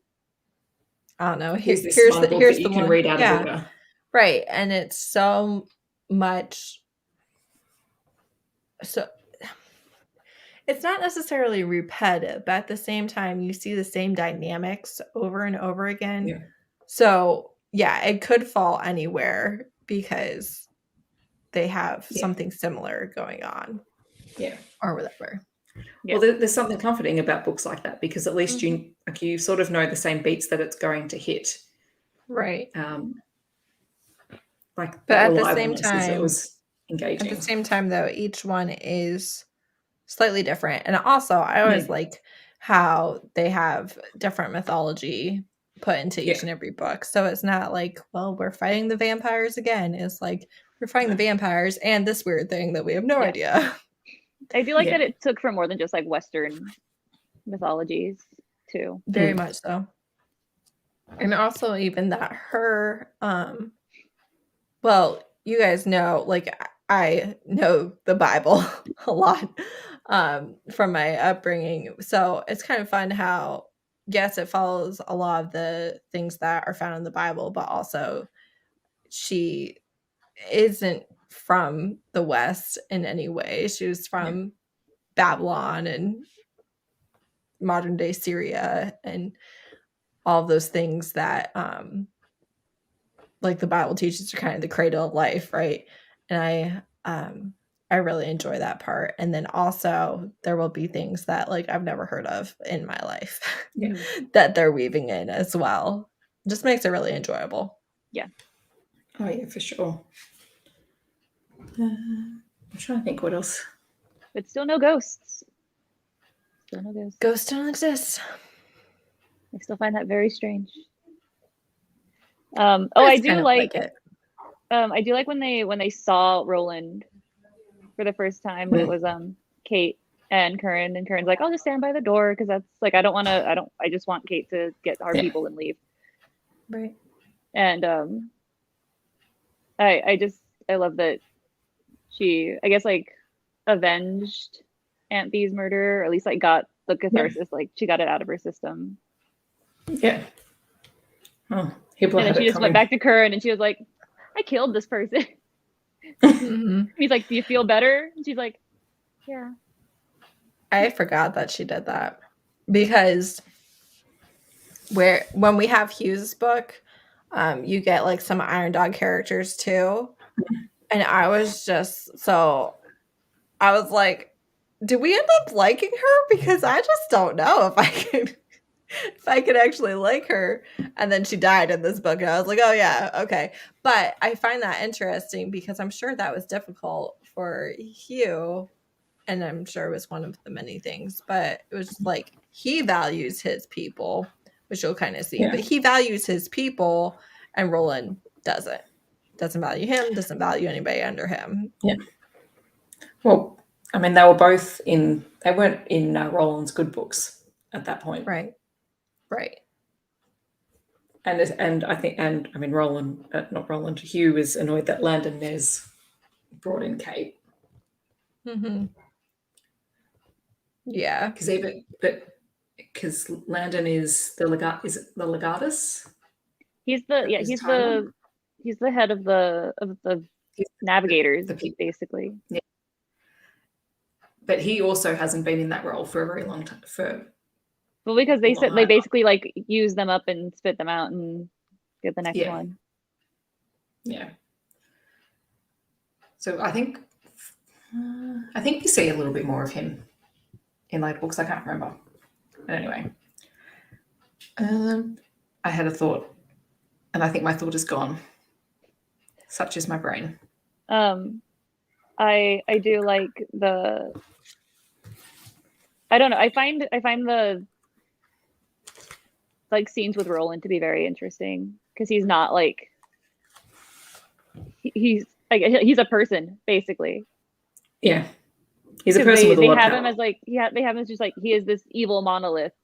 Speaker 3: I don't know, here's the
Speaker 1: you
Speaker 3: one
Speaker 1: can read out of order.
Speaker 3: Right. And it's so much so it's not necessarily repetitive, but at the same time you see the same dynamics over and over again. So it could fall anywhere because they have something similar going on or whatever.
Speaker 1: Well, there's something comforting about books like that because at least you sort of know the same beats that it's going to hit,
Speaker 3: right?
Speaker 1: But
Speaker 3: at the same time,
Speaker 1: it was engaging.
Speaker 3: At the same time, though, each one is slightly different, and also I always like how they have different mythology put into each and every book. So it's not like, well, we're fighting the vampires again. It's like we're fighting the vampires and this weird thing that we have no idea.
Speaker 2: I do like that it took from more than just like Western mythologies too.
Speaker 3: Very much so. And also even that her well, you guys know, like I know the Bible a lot from my upbringing. So it's kind of fun how, yes, it follows a lot of the things that are found in the Bible, but also she isn't from the West in any way. She was from Babylon and modern day Syria and all of those things that like the Bible teaches are kind of the cradle of life, right? And I really enjoy that part. And then also there will be things that like I've never heard of in my life that they're weaving in as well. Just makes it really enjoyable.
Speaker 2: Yeah.
Speaker 1: Oh yeah, for sure. I'm trying to think what else.
Speaker 2: But still no ghosts. Still no ghosts.
Speaker 3: Ghosts don't exist.
Speaker 2: I still find that very strange. I do like
Speaker 3: it.
Speaker 2: I do like when they saw Roland for the first time when it was Kate and Curran, and Curran's like, I'll just stand by the door because that's like I just want Kate to get our people and leave.
Speaker 3: Right.
Speaker 2: And I love that she, I guess, like avenged Aunt Bee's murder, or at least like got the catharsis, like she got it out of her system.
Speaker 1: Yeah. Oh,
Speaker 2: and then she just went back to Curran and she was like, I killed this person. He's like, do you feel better? And she's like, yeah.
Speaker 3: I forgot that she did that because when we have Hugh's book, you get like some Iron Dog characters too. And I was like, do we end up liking her? Because I just don't know if I could actually like her. And then she died in this book, and I was like, oh yeah, okay. But I find that interesting because I'm sure that was difficult for Hugh, and I'm sure it was one of the many things, but it was like he values his people, which you'll kind of see, but he values his people, and Roland doesn't value him, doesn't value anybody under him.
Speaker 1: Yeah. Well, I mean, they weren't in Roland's good books at that point.
Speaker 3: Right.
Speaker 1: And I think, Hugh is annoyed that Landon Nez brought in Kate.
Speaker 3: Mm-hmm. Yeah.
Speaker 1: Because Landon is the legatus?
Speaker 2: He's the head of the navigators, basically.
Speaker 1: Yeah. But he also hasn't been in that role for a very long time.
Speaker 2: Well, because they said they basically like use them up and spit them out and get the next one.
Speaker 1: Yeah. So I think you see a little bit more of him in later books. I can't remember. But anyway, I had a thought, and I think my thought is gone. Such is my brain.
Speaker 2: I do like the. I don't know. I find the like scenes with Roland to be very interesting because he's not like he's a person basically.
Speaker 1: Yeah, he's a person with a lot of power.
Speaker 2: They have him as just like he is this evil monolith,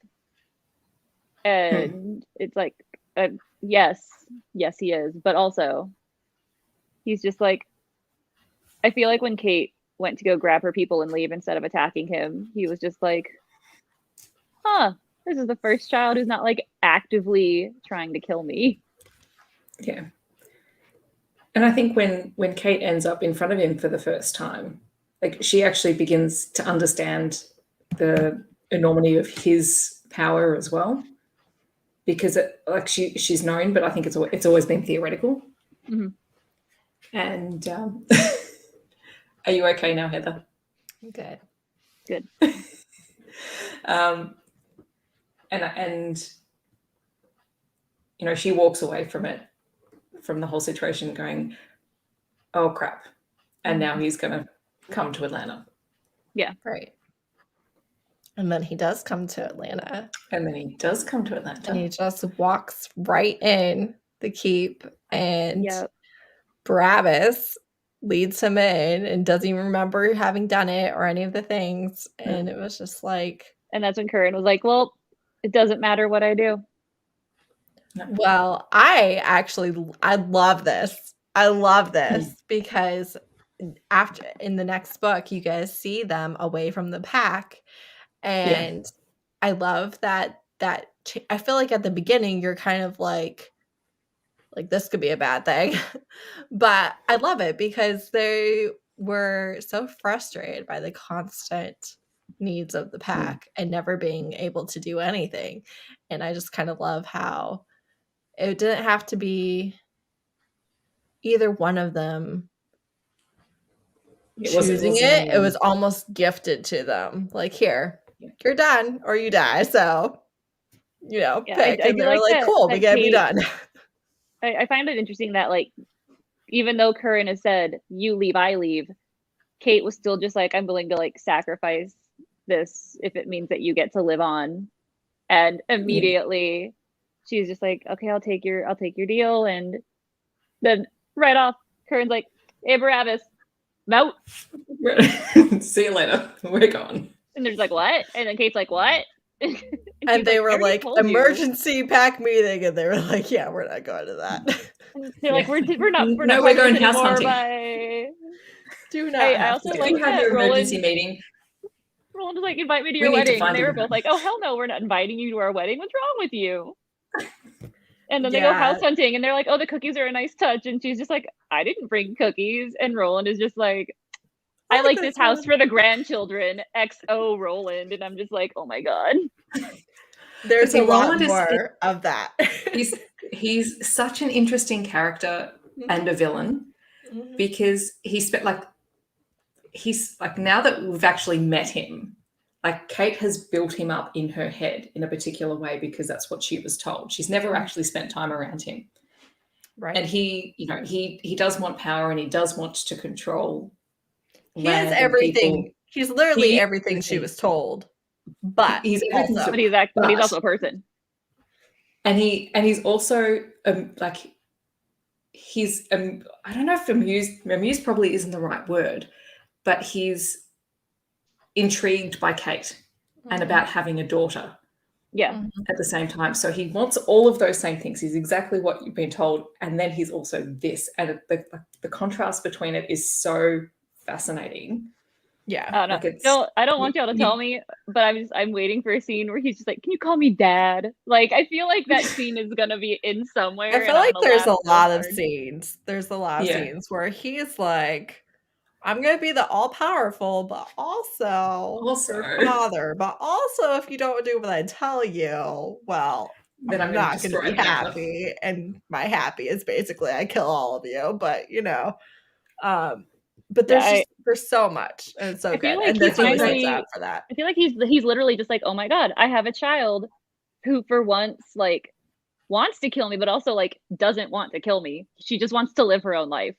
Speaker 2: and it's like yes he is, but also he's just like, I feel like when Kate went to go grab her people and leave instead of attacking him, he was just like, this is the first child who's not like actively trying to kill me.
Speaker 1: Yeah. And I think when Kate ends up in front of him for the first time, like she actually begins to understand the enormity of his power as well, because she's known, but I think it's always been theoretical.
Speaker 2: Mm-hmm.
Speaker 1: And are you okay now, Heather?
Speaker 3: Good.
Speaker 1: And she walks away from the whole situation going, oh crap, and now he's gonna come to Atlanta.
Speaker 2: Yeah,
Speaker 3: right. And then he does come to Atlanta.
Speaker 1: And
Speaker 3: he just walks right in the keep, and Barabbas leads him in and doesn't even remember having done it or any of the things. And it was just like...
Speaker 2: And that's when Curran was like, well, it doesn't matter what I do.
Speaker 3: Well, I love this. Because after in the next book, you guys see them away from the pack. And I love that I feel like at the beginning, you're kind of like this could be a bad thing. But I love it because they were so frustrated by the constant needs of the pack and never being able to do anything. And I just kind of love how it didn't have to be either one of them choosing it. It was almost gifted to them. Like, here, you're done or you die. So, pick. And they're like, cool, we gotta be done.
Speaker 2: I find it interesting that, like, even though Curran has said, you leave, I leave, Kate was still just like, I'm willing to, like, sacrifice this if it means that you get to live on. And immediately she's just like, okay, I'll take your deal. And then right off, Curran's like, hey, Barabbas, I'm out.
Speaker 1: See you later. We're gone.
Speaker 2: And they're just like, what? And then Kate's like, what?
Speaker 3: And they were like, emergency pack meeting, and they were like, yeah, we're not going to that.
Speaker 2: And they're like, we're not
Speaker 1: we're going house hunting.
Speaker 3: Do not.
Speaker 2: I also like
Speaker 1: have your emergency meeting.
Speaker 2: Roland was like, invite me to your wedding. And they were both like, oh, hell no, we're not inviting you to our wedding. What's wrong with you? And then they go house hunting, and they're like, oh, the cookies are a nice touch. And she's just like, I didn't bring cookies. And Roland is just like, I like this house for the grandchildren, XO Roland. And I'm just like, oh my God.
Speaker 3: There's a lot more of that.
Speaker 1: He's such an interesting character and a villain, because he spent he's like, now that we've actually met him, like Kate has built him up in her head in a particular way because that's what she was told. She's never actually spent time around him.
Speaker 3: Right.
Speaker 1: And he, you know, he does want power and he does want to control.
Speaker 3: He is everything. He's literally everything she was told. But
Speaker 1: he's everything.
Speaker 2: But he's also a person.
Speaker 1: And he's also like, he's I don't know if amused probably isn't the right word, but he's intrigued by Kate and about having a daughter.
Speaker 2: Yeah.
Speaker 1: At the same time. So he wants all of those same things. He's exactly what you've been told. And then he's also this. And the contrast between it is so fascinating.
Speaker 3: Yeah.
Speaker 2: I don't want y'all to tell me, but I'm waiting for a scene where he's just like, can you call me dad? Like, I feel like that scene is going to be in somewhere.
Speaker 3: I feel like there's a lot of scenes. There's a lot of scenes where he's like, I'm going to be the all-powerful, but also your father. But also, if you don't do what I tell you, well, then I'm not going to be happy. And my happy is basically I kill all of you. But, you know, but there's so much. And it's so good.
Speaker 2: Like
Speaker 3: and
Speaker 2: he's
Speaker 3: finally out for that.
Speaker 2: I feel like he's literally just like, oh my God, I have a child who for once, like, wants to kill me, but also, like, doesn't want to kill me. She just wants to live her own life.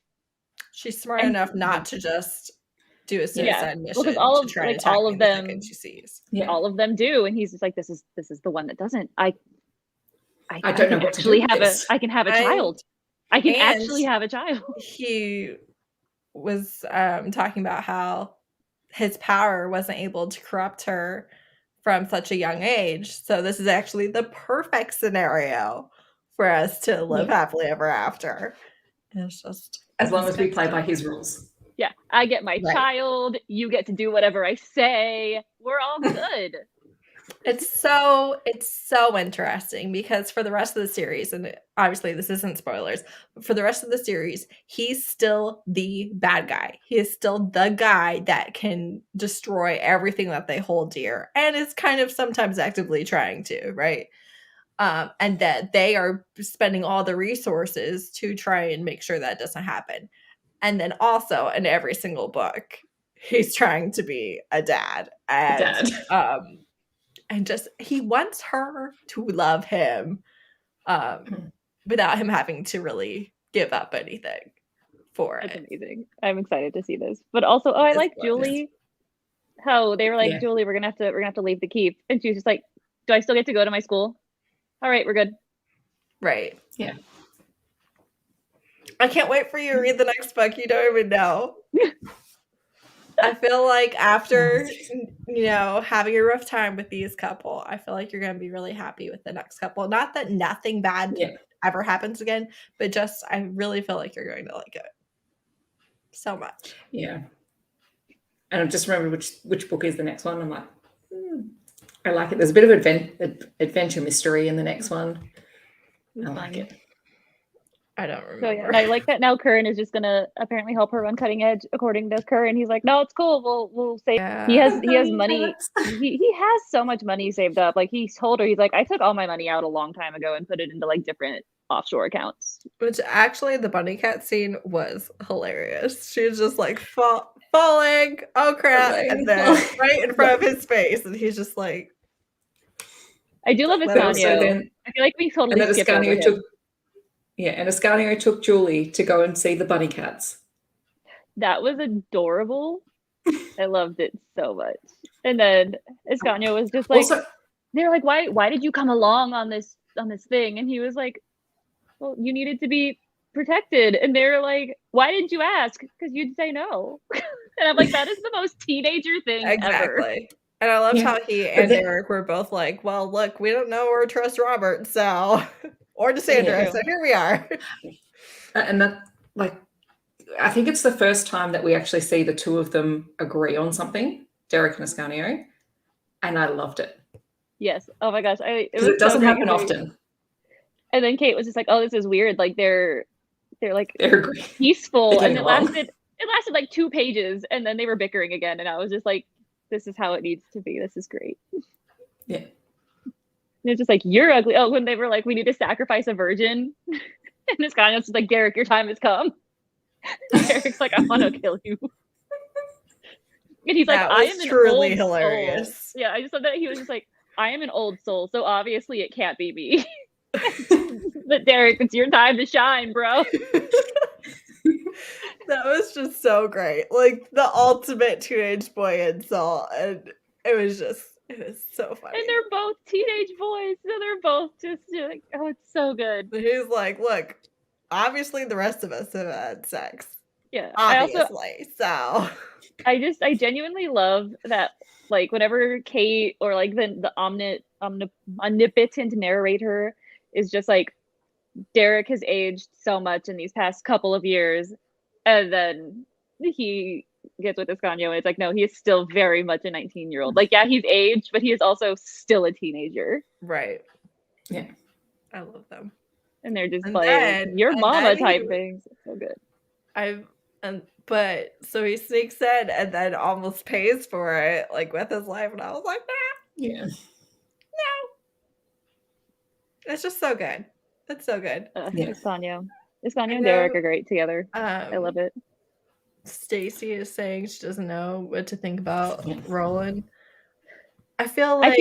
Speaker 3: She's smart enough not to just do a suicide mission.
Speaker 2: Because all of them
Speaker 3: she sees.
Speaker 2: Yeah. All of them do, and he's just like, this is the one that doesn't. I
Speaker 1: don't know what to do with this.
Speaker 2: I can have a child. I can actually have a child.
Speaker 3: He was talking about how his power wasn't able to corrupt her from such a young age. So this is actually the perfect scenario for us to live happily ever after. It's just
Speaker 1: as long as we play by his rules.
Speaker 2: Yeah, I get my child. You get to do whatever I say. We're all good.
Speaker 3: It's so interesting because for the rest of the series, and obviously this isn't spoilers, but for the rest of the series, he's still the bad guy. He is still the guy that can destroy everything that they hold dear, and is kind of sometimes actively trying to, right? And that they are spending all the resources to try and make sure that doesn't happen. And then also in every single book, he's trying to be a dad. And and just he wants her to love him without him having to really give up anything for it.
Speaker 2: That's amazing. I'm excited to see this. But also, I like Julie. How they were like, Julie, we're gonna have to leave the keep. And she was just like, do I still get to go to my school? All right, we're good.
Speaker 3: Right.
Speaker 1: Yeah.
Speaker 3: I can't wait for you to read the next book. You don't even know. I feel like after, you know, having a rough time with these couple, I feel like you're going to be really happy with the next couple. Not that nothing bad ever happens again, but just I really feel like you're going to like it so much.
Speaker 1: Yeah. And I just remember which book is the next one. I'm like, I like it. There's a bit of adventure mystery in the next one. I like it.
Speaker 3: I don't remember.
Speaker 2: So, and I like that now Curran is just gonna apparently help her run Cutting Edge, according to Curran. He's like, no, it's cool. We'll save. Yeah. He has money. He has so much money saved up. Like he told her, he's like, I took all my money out a long time ago and put it into like different offshore accounts.
Speaker 3: Which actually, the bunny cat scene was hilarious. She was just like falling. Oh crap! And then right in front of his face, and he's just like.
Speaker 2: I do love Ascanio. I feel like we totally skipped over him.
Speaker 1: And Ascanio took Julie to go and see the bunny cats.
Speaker 2: That was adorable. I loved it so much. And then Ascanio was just like, also, they're like, why did you come along on this thing? And he was like, well, you needed to be protected. And they're like, why didn't you ask? Because you'd say no. And I'm like, that is the most teenager thing ever.
Speaker 3: And I loved how he and Eric were both like, well, look, we don't know or trust Robert, so... Or Cassandra, so here we are.
Speaker 1: And that, like, I think it's the first time that we actually see the two of them agree on something, Derek and Ascanio, and I loved it.
Speaker 2: Yes. Oh my gosh.
Speaker 1: It doesn't happen often.
Speaker 2: And then Kate was just like, "Oh, this is weird. Like they're peaceful," and it lasted like 2 pages, and then they were bickering again, and I was just like, "This is how it needs to be. This is great."
Speaker 1: Yeah.
Speaker 2: And it's just like, you're ugly. Oh, when they were like, we need to sacrifice a virgin. And this guy was just like, Derek, your time has come. Derek's like, I want to kill you. And he's
Speaker 3: that
Speaker 2: like, I
Speaker 3: was
Speaker 2: am an
Speaker 3: truly
Speaker 2: old
Speaker 3: hilarious.
Speaker 2: soul. Yeah, I just thought that he was just like, I am an old soul, so obviously it can't be me. But Derek, it's your time to shine, bro.
Speaker 3: That was just so great. Like the ultimate teenage boy insult. And it was so funny.
Speaker 2: And they're both teenage boys. So they're both just like, oh, it's so good.
Speaker 3: He's like, look, obviously the rest of us have had sex.
Speaker 2: Yeah.
Speaker 3: Obviously. So
Speaker 2: I genuinely love that, like, whenever Kate or like the omnipotent narrator is just like, Derek has aged so much in these past couple of years, and then he gets with Escanio and it's like, no, he is still very much a 19-year-old. Like, yeah, he's aged, but he is also still a teenager.
Speaker 3: Right.
Speaker 1: Yeah.
Speaker 3: I love them.
Speaker 2: And they're just your mama type things. It's so good.
Speaker 3: But so he sneaks in and then almost pays for it, like with his life, and I was like, nah.
Speaker 1: Yeah.
Speaker 3: No. It's just so good. It's so good.
Speaker 2: Escanio and Derek are great together. I love it.
Speaker 3: Stacy is saying she doesn't know what to think about Roland. I feel like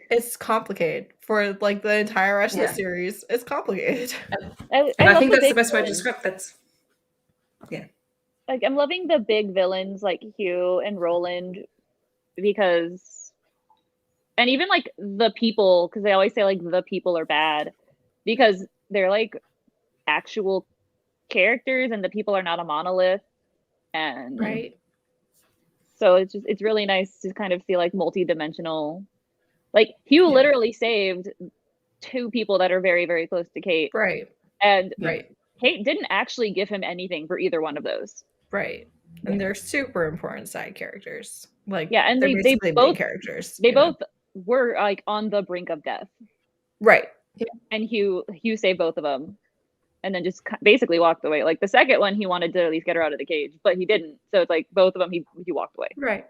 Speaker 3: it's complicated for like the entire rest of the series. It's complicated.
Speaker 1: And I think that's the best way to describe that. Yeah.
Speaker 2: Like, I'm loving the big villains like Hugh and Roland, because, and even like the people, because they always say like the people are bad, because they're like actual characters and the people are not a monolith. And
Speaker 3: right.
Speaker 2: So it's really nice to kind of feel like multi-dimensional. Like, Hugh literally saved two people that are very, very close to Kate.
Speaker 3: Right.
Speaker 2: And Kate didn't actually give him anything for either one of those.
Speaker 3: Right. And they're super important side characters. Like,
Speaker 2: yeah, and they both characters. They both were like on the brink of death.
Speaker 3: Right.
Speaker 2: Yeah. And Hugh saved both of them, and then just basically walked away. Like, the second one, he wanted to at least get her out of the cage, but he didn't. So it's like both of them, he walked away.
Speaker 3: Right.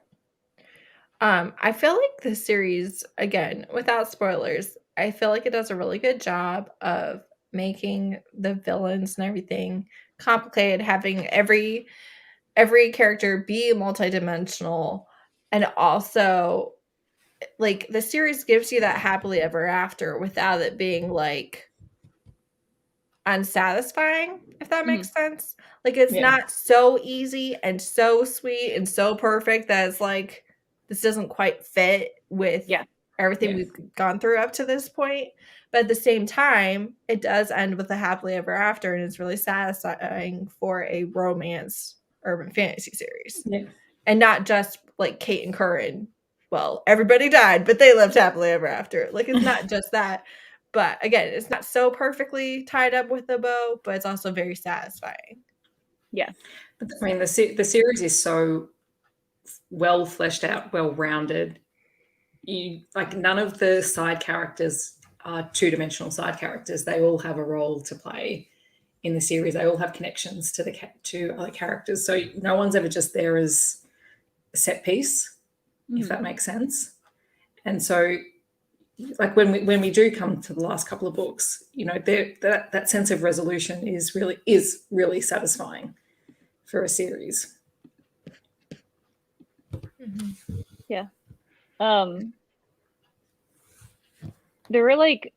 Speaker 3: I feel like the series, again, without spoilers, I feel like it does a really good job of making the villains and everything complicated, having every character be multidimensional, and also like the series gives you that happily ever after without it being like unsatisfying, if that makes sense. Like, it's not so easy and so sweet and so perfect that it's like this doesn't quite fit with everything we've gone through up to this point. But at the same time, it does end with a happily ever after, and it's really satisfying for a romance urban fantasy series.
Speaker 1: Yeah.
Speaker 3: And not just like Kate and Curran. Well, everybody died, but they lived happily ever after. Like, it's not just that. But again, it's not so perfectly tied up with a bow, but it's also very satisfying.
Speaker 2: Yeah.
Speaker 1: I mean, the series is so well fleshed out, well rounded. None of the side characters are two-dimensional side characters. They all have a role to play in the series. They all have connections to other characters. So no one's ever just there as a set piece, if that makes sense. And so, like, when we do come to the last couple of books, that sense of resolution is really satisfying for a series.
Speaker 2: Yeah. There were like,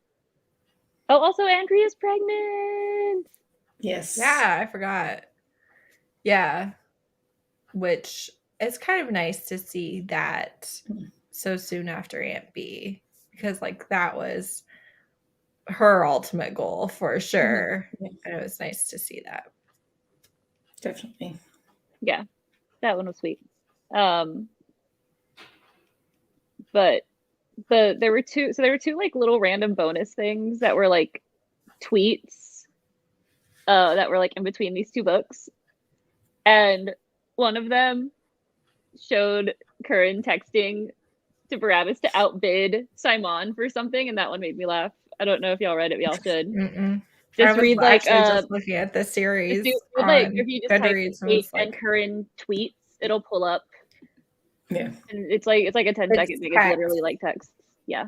Speaker 2: also Andrea's pregnant.
Speaker 1: Yes.
Speaker 3: Yeah, I forgot. Yeah. Which it's kind of nice to see that so soon after Aunt B, because like that was her ultimate goal for sure. And it was nice to see that.
Speaker 1: Definitely.
Speaker 2: Yeah. That one was sweet. But there were two like little random bonus things that were like tweets that were like in between these two books. And one of them showed Curran texting to Barabbas to outbid Simon for something, and that one made me laugh. I don't know if y'all read it, y'all should. Just read like
Speaker 3: just looking at the series.
Speaker 2: If you just type and Curran tweets, it'll pull up.
Speaker 1: Yeah.
Speaker 2: And it's like a 10-second thing. It's literally like text. Yeah.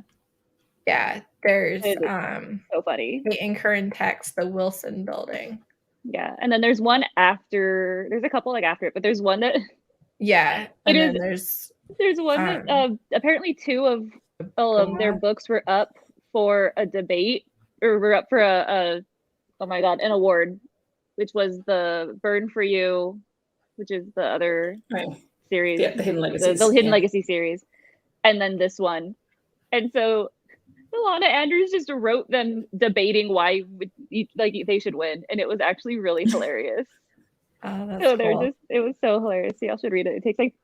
Speaker 3: Yeah. There's
Speaker 2: so funny.
Speaker 3: Kate and Curran text the Wilson building.
Speaker 2: Yeah. And then there's one after, there's a couple like after it, but there's one that
Speaker 3: Yeah, and then there's
Speaker 2: one that apparently 2 of their books were up for a debate, or were up for a oh my god, an award, which was the Burn for You, which is the other series,
Speaker 1: the Hidden Legacy,
Speaker 2: the Hidden Legacy series, and then this one. And so Alana Andrews just wrote them debating why they should win, and it was actually really hilarious.
Speaker 3: Oh, that's cool.
Speaker 2: It was so hilarious. Y'all should read it. It takes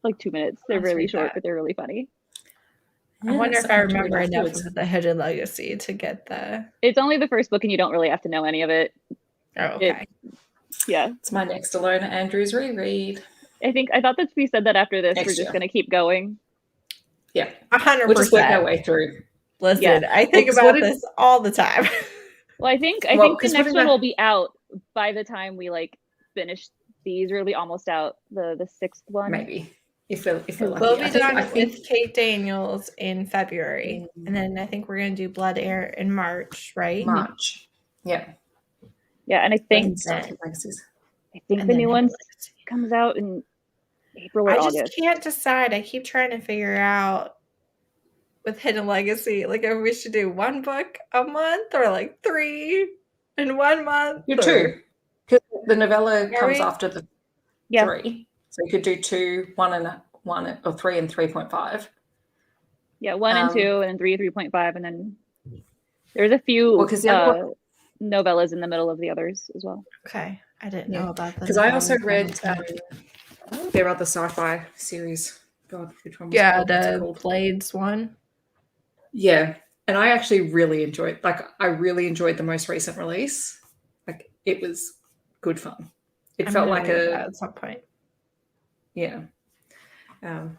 Speaker 2: like 2 minutes. They're really short, but they're really funny.
Speaker 3: I wonder if I remember enough of the Hidden Legacy to get the...
Speaker 2: It's only the first book, and you don't really have to know any of it.
Speaker 3: Oh, okay.
Speaker 1: It's my next Alana Andrews reread.
Speaker 2: I thought that we said that after this, we're just going to keep going.
Speaker 1: Yeah.
Speaker 3: 100%.
Speaker 1: We'll just work our way through.
Speaker 3: Listen, I think about this all the time.
Speaker 2: Well, I think the next one will be out by the time we finish these, or it'll be almost out, the 6th one.
Speaker 1: Maybe. If we're lucky.
Speaker 3: We'll be done with Kate Daniels in February. And then I think we're going to do Blood Air in March, right?
Speaker 1: March. Yeah.
Speaker 2: Yeah, and I think the new one comes out in April or August.
Speaker 3: I just can't decide. I keep trying to figure out with Hidden Legacy, if we should do 1 book a month or 3 in 1 month.
Speaker 1: You're 2. Because the novella comes after the 3. So you could do 2, 1 and 1, or 3 and 3.5.
Speaker 2: Yeah, 1 and 2, and 3, 3.5, and then there's a few novellas in the middle of the others as well.
Speaker 3: Okay, I didn't know about that.
Speaker 1: Because I also read their other sci-fi series. God, which one was
Speaker 3: the Blades one.
Speaker 1: Yeah, and I actually really enjoyed. I really enjoyed the most recent release. It was good fun. It felt like
Speaker 3: at some point.
Speaker 1: Yeah. And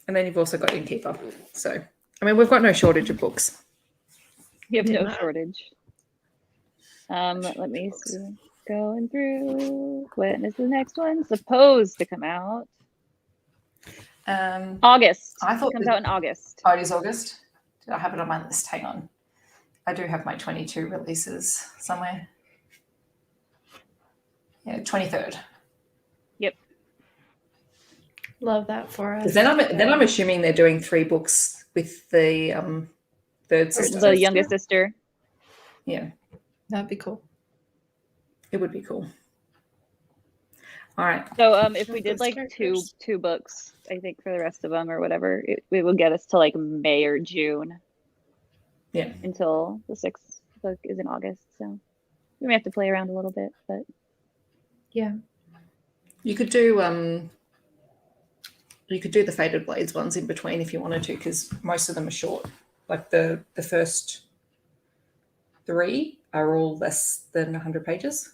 Speaker 1: then you've also got Innkeeper. So, we've got no shortage of books.
Speaker 2: You have no shortage. Let me see. Going through. When is the next one supposed to come out? August.
Speaker 1: I thought
Speaker 2: it comes out in August.
Speaker 1: Oh, it is August? Did I have it on my list? Hang on. I do have my 22 releases somewhere. Yeah, 23rd.
Speaker 2: Yep.
Speaker 3: Love that for us.
Speaker 1: Then I'm assuming they're doing 3 books with the third sister.
Speaker 2: The youngest sister.
Speaker 1: Yeah.
Speaker 3: That'd be cool.
Speaker 1: It would be cool. All right.
Speaker 2: So if we did two books, I think, for the rest of them or whatever, it would get us to May or June.
Speaker 1: Yeah.
Speaker 2: Until the 6th book is in August. So we may have to play around a little bit, but
Speaker 3: yeah.
Speaker 1: You could do the Faded Blades ones in between if you wanted to, because most of them are short. The first 3 are all less than 100 pages.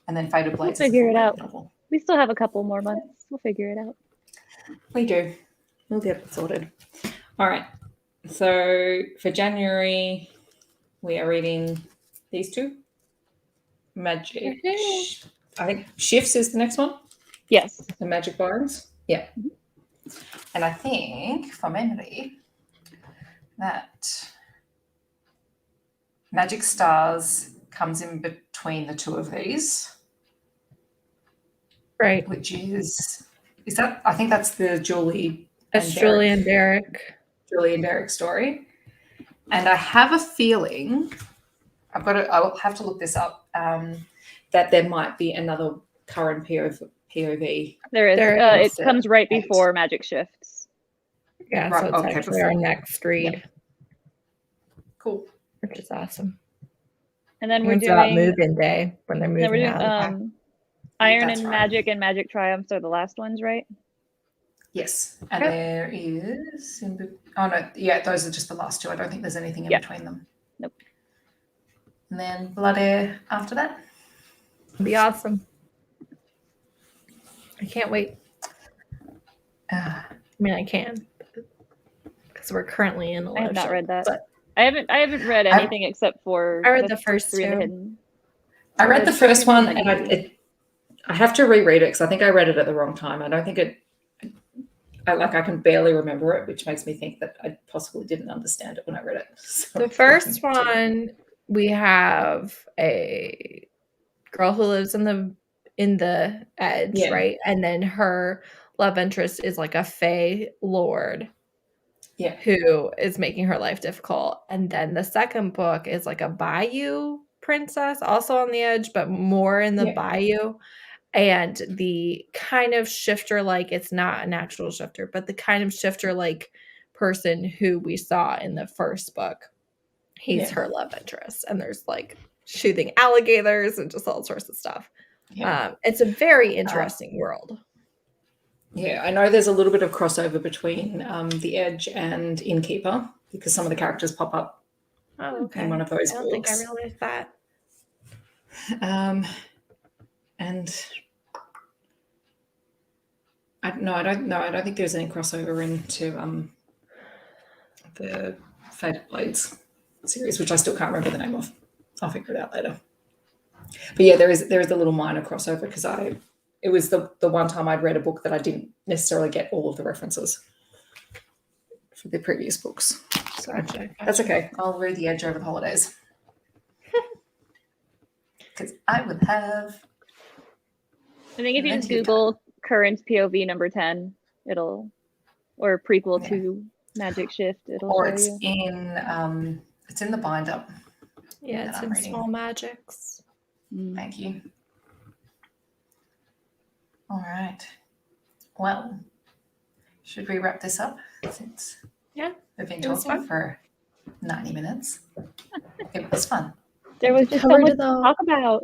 Speaker 1: And then Faded Blades.
Speaker 2: We'll figure it out. Novel. We still have a couple more months. We'll figure it out.
Speaker 1: We do. We'll get it sorted. All right. So for January, we are reading these 2. Magic. I think Shifts is the next one.
Speaker 2: Yes.
Speaker 1: The Magic Bones. Yeah. Mm-hmm. And I think, from memory, that Magic Stars comes in between the 2 of these.
Speaker 3: Right.
Speaker 1: Which is that, I think that's the Julie.
Speaker 3: That's Julie and Derek.
Speaker 1: Julie and Derek story. And I have a feeling, I will have to look this up, that there might be another current POV.
Speaker 2: There is. It comes right before Magic Shifts.
Speaker 3: Yeah, right, so it's actually our next read. Yeah.
Speaker 1: Cool.
Speaker 3: Which is awesome.
Speaker 2: And then we're doing
Speaker 3: move-in day when they're moving out.
Speaker 2: Iron and Magic and Magic Triumphs are the last ones, right?
Speaker 1: Yes. And there is... those are just the last 2. I don't think there's anything in between them.
Speaker 2: Nope.
Speaker 1: And then Blood Air after that.
Speaker 3: It'll be awesome. I can't wait. I can. Because we're currently in the
Speaker 2: I have not read that. But I haven't read anything except for...
Speaker 3: I read the first 3.
Speaker 2: Hidden.
Speaker 1: I read the first one, and I have to reread it because I think I read it at the wrong time. I don't think I can barely remember it, which makes me think that I possibly didn't understand it when I read it. So
Speaker 3: the first one, we have a girl who lives in in the Edge, right? And then her love interest is like a Fae Lord who is making her life difficult. And then the second book is like a Bayou princess, also on the Edge, but more in the Bayou. And the kind of shifter, like, it's not an actual shifter, but the kind of shifter like person who we saw in the first book, he's her love interest. And there's like shooting alligators and just all sorts of stuff. It's a very interesting world.
Speaker 1: Yeah, I know there's a little bit of crossover between The Edge and Innkeeper, because some of the characters pop up in one of those books.
Speaker 3: I don't think I realized that.
Speaker 1: And I don't think there's any crossover into the Fated Blades series, which I still can't remember the name of. I'll figure it out later. But yeah, there is a little minor crossover, because it was the one time I'd read a book that I didn't necessarily get all of the references for the previous books. So that's okay. I'll read The Edge over the holidays. Because I would have.
Speaker 2: I think if you just Google current POV number 10, or prequel to Magic Shift, it'll
Speaker 1: or
Speaker 2: show
Speaker 1: it's
Speaker 2: you.
Speaker 1: it's in the binder.
Speaker 3: Yeah, it's in reading. Small Magics.
Speaker 1: Thank you. All right. Well, should we wrap this up? Since we've been talking for 90 minutes. It was fun.
Speaker 2: There was just so much to talk about.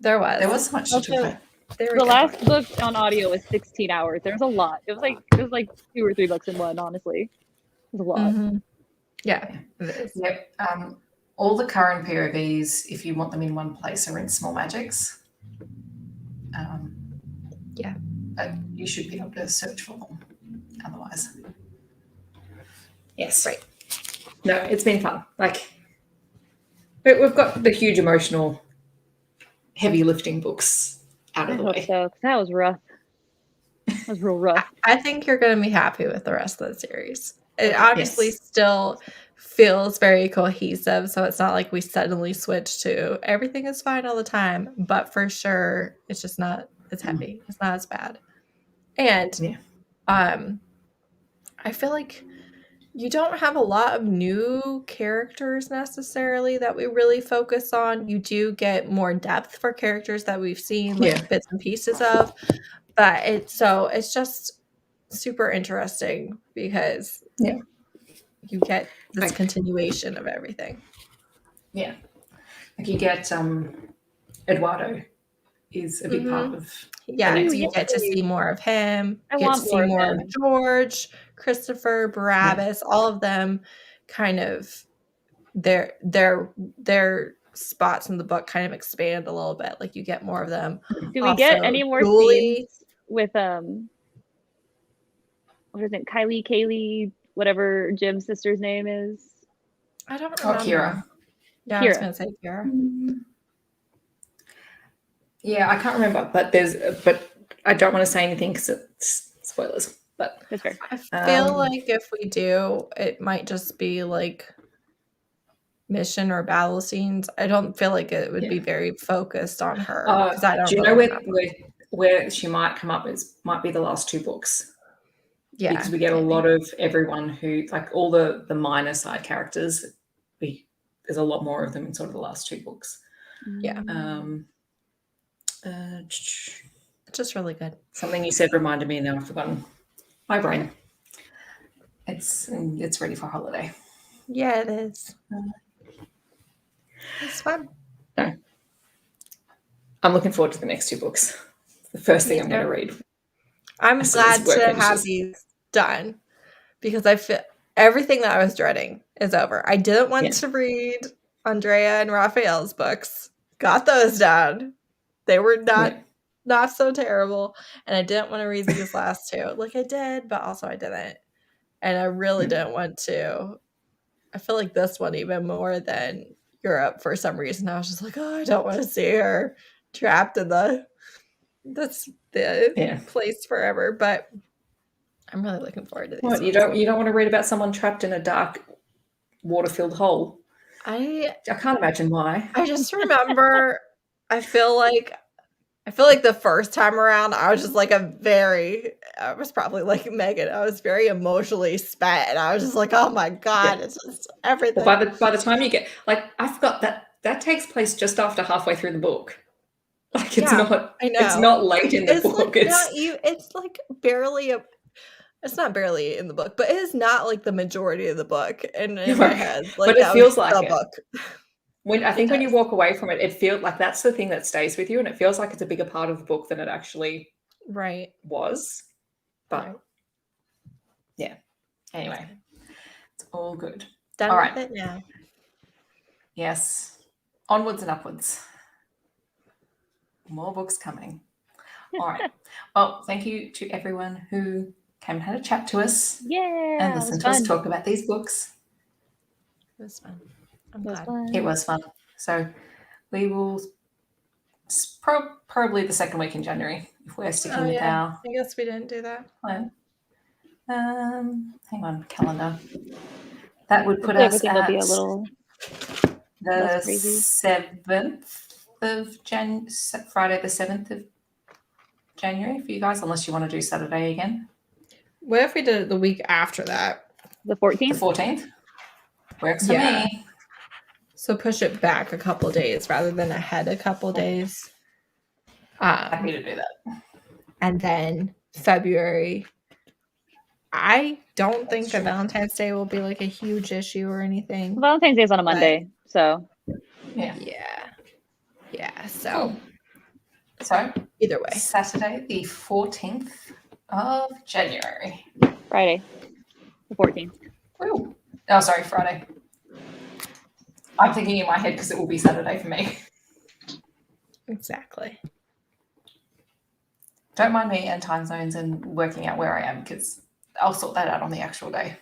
Speaker 3: There was
Speaker 1: so much to talk about.
Speaker 2: The last book on audio was 16 hours. There was a lot. It was like 2 or 3 books in one, honestly. It was a lot.
Speaker 3: Mm-hmm. Yeah, it is.
Speaker 1: Yep. All the current POVs, if you want them in one place, are in Small Magics. But you should be able to search for them otherwise. Yes. Right. No, it's been fun. Like, we've got the huge emotional, heavy lifting books out of the way.
Speaker 2: So, that was rough. That was real rough.
Speaker 3: I think you're going to be happy with the rest of the series. It obviously still feels very cohesive, so it's not like we suddenly switch to everything is fine all the time, but for sure it's just not as heavy. It's not as bad. And I feel like you don't have a lot of new characters necessarily that we really focus on. You do get more depth for characters that we've seen like bits and pieces of, but it's just super interesting because you get this continuation of everything. Yeah.
Speaker 1: Like you get Eduardo is a big part of
Speaker 3: you get to see more of him. You get to see more of George, Christopher, Barabbas, all of them kind of their spots in the book kind of expand a little bit. Like you get more of them.
Speaker 2: Do we get any more scenes with what is it, Kaylee, whatever Jim's sister's name is?
Speaker 3: I don't remember.
Speaker 1: Kira.
Speaker 3: Yeah, I was gonna say Kira.
Speaker 1: Yeah, I can't remember, but I don't want to say anything because it's spoilers. But
Speaker 2: that's fair.
Speaker 3: I feel like if we do, it might just be like mission or battle scenes. I don't feel like it would be very focused on her. I don't.
Speaker 1: Do you know where she might come up? Might be the last 2 books. Yeah, because we get a lot of everyone who, like all the minor side characters. There's a lot more of them in sort of the last 2 books.
Speaker 3: Yeah. It's just really good.
Speaker 1: Something you said reminded me, and now I've forgotten. My brain. It's ready for holiday.
Speaker 3: Yeah, it is. It's fun.
Speaker 1: No. I'm looking forward to the next 2 books. The first thing I'm going to read.
Speaker 3: I'm glad to have these done because I feel everything that I was dreading is over. I didn't want to read Andrea and Raphael's books. Got those done. They were not so terrible. And I didn't want to read these last 2. Like I did, but also I didn't. And I really didn't want to. I feel like this one even more than Europe for some reason. I was just like, oh, I don't want to see her trapped in the place forever. But I'm really looking forward to these.
Speaker 1: What, you don't want to read about someone trapped in a dark water-filled hole? I can't imagine why.
Speaker 3: I just remember I feel like I feel like the first time around, I was just like I was probably like Megan. I was very emotionally spent, and I was just like, oh my God, it's just everything.
Speaker 1: Well, by the time you get, like, I forgot that takes place just after halfway through the book. Like, it's not late in the book.
Speaker 3: Like it's like barely it's not barely in the book, but it is not like the majority of the book in my head. Like,
Speaker 1: but it feels like
Speaker 3: the
Speaker 1: it.
Speaker 3: book.
Speaker 1: When you walk away from it, it feels like that's the thing that stays with you, and it feels like it's a bigger part of the book than it actually was. But yeah. Anyway, it's all good.
Speaker 3: Done
Speaker 1: all
Speaker 3: with
Speaker 1: right.
Speaker 3: it now.
Speaker 1: Yes. Onwards and upwards. More books coming. All right. Well, thank you to everyone who came and had a chat to us.
Speaker 2: Yeah.
Speaker 1: And listened to us talk about these books.
Speaker 3: It was fun.
Speaker 1: It was fun. So we will probably the second week in January if we're sticking with our.
Speaker 3: I guess we didn't do that
Speaker 1: plan. Hang on, calendar. That would put us at
Speaker 2: be a little
Speaker 1: the 7th of Friday the 7th of January for you guys, unless you want to do Saturday again.
Speaker 3: What if we did it the week after that?
Speaker 2: The 14th?
Speaker 1: The 14th? Works for me.
Speaker 3: So push it back a couple days rather than ahead a couple days.
Speaker 1: Happy to do that.
Speaker 3: And then February. I don't think that Valentine's Day will be like a huge issue or anything.
Speaker 2: Valentine's Day is on a Monday, so
Speaker 1: yeah.
Speaker 3: So,
Speaker 1: so
Speaker 3: either way,
Speaker 1: Saturday the 14th of January.
Speaker 2: Friday, the 14th.
Speaker 1: Ooh. Oh, sorry, Friday. I'm thinking in my head because it will be Saturday for me.
Speaker 3: Exactly.
Speaker 1: Don't mind me and time zones and working out where I am because I'll sort that out on the actual day.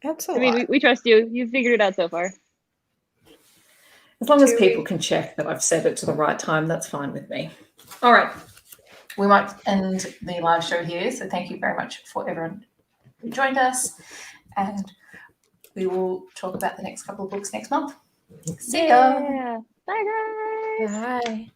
Speaker 3: Absolutely.
Speaker 2: I mean, we trust you. You've figured it out so far.
Speaker 1: As long as people can check that I've set it to the right time, that's fine with me. All right. We might end the live show here. So thank you very much for everyone who joined us. And we will talk about the next couple of books next month. See ya.
Speaker 2: Bye, guys.
Speaker 3: Bye.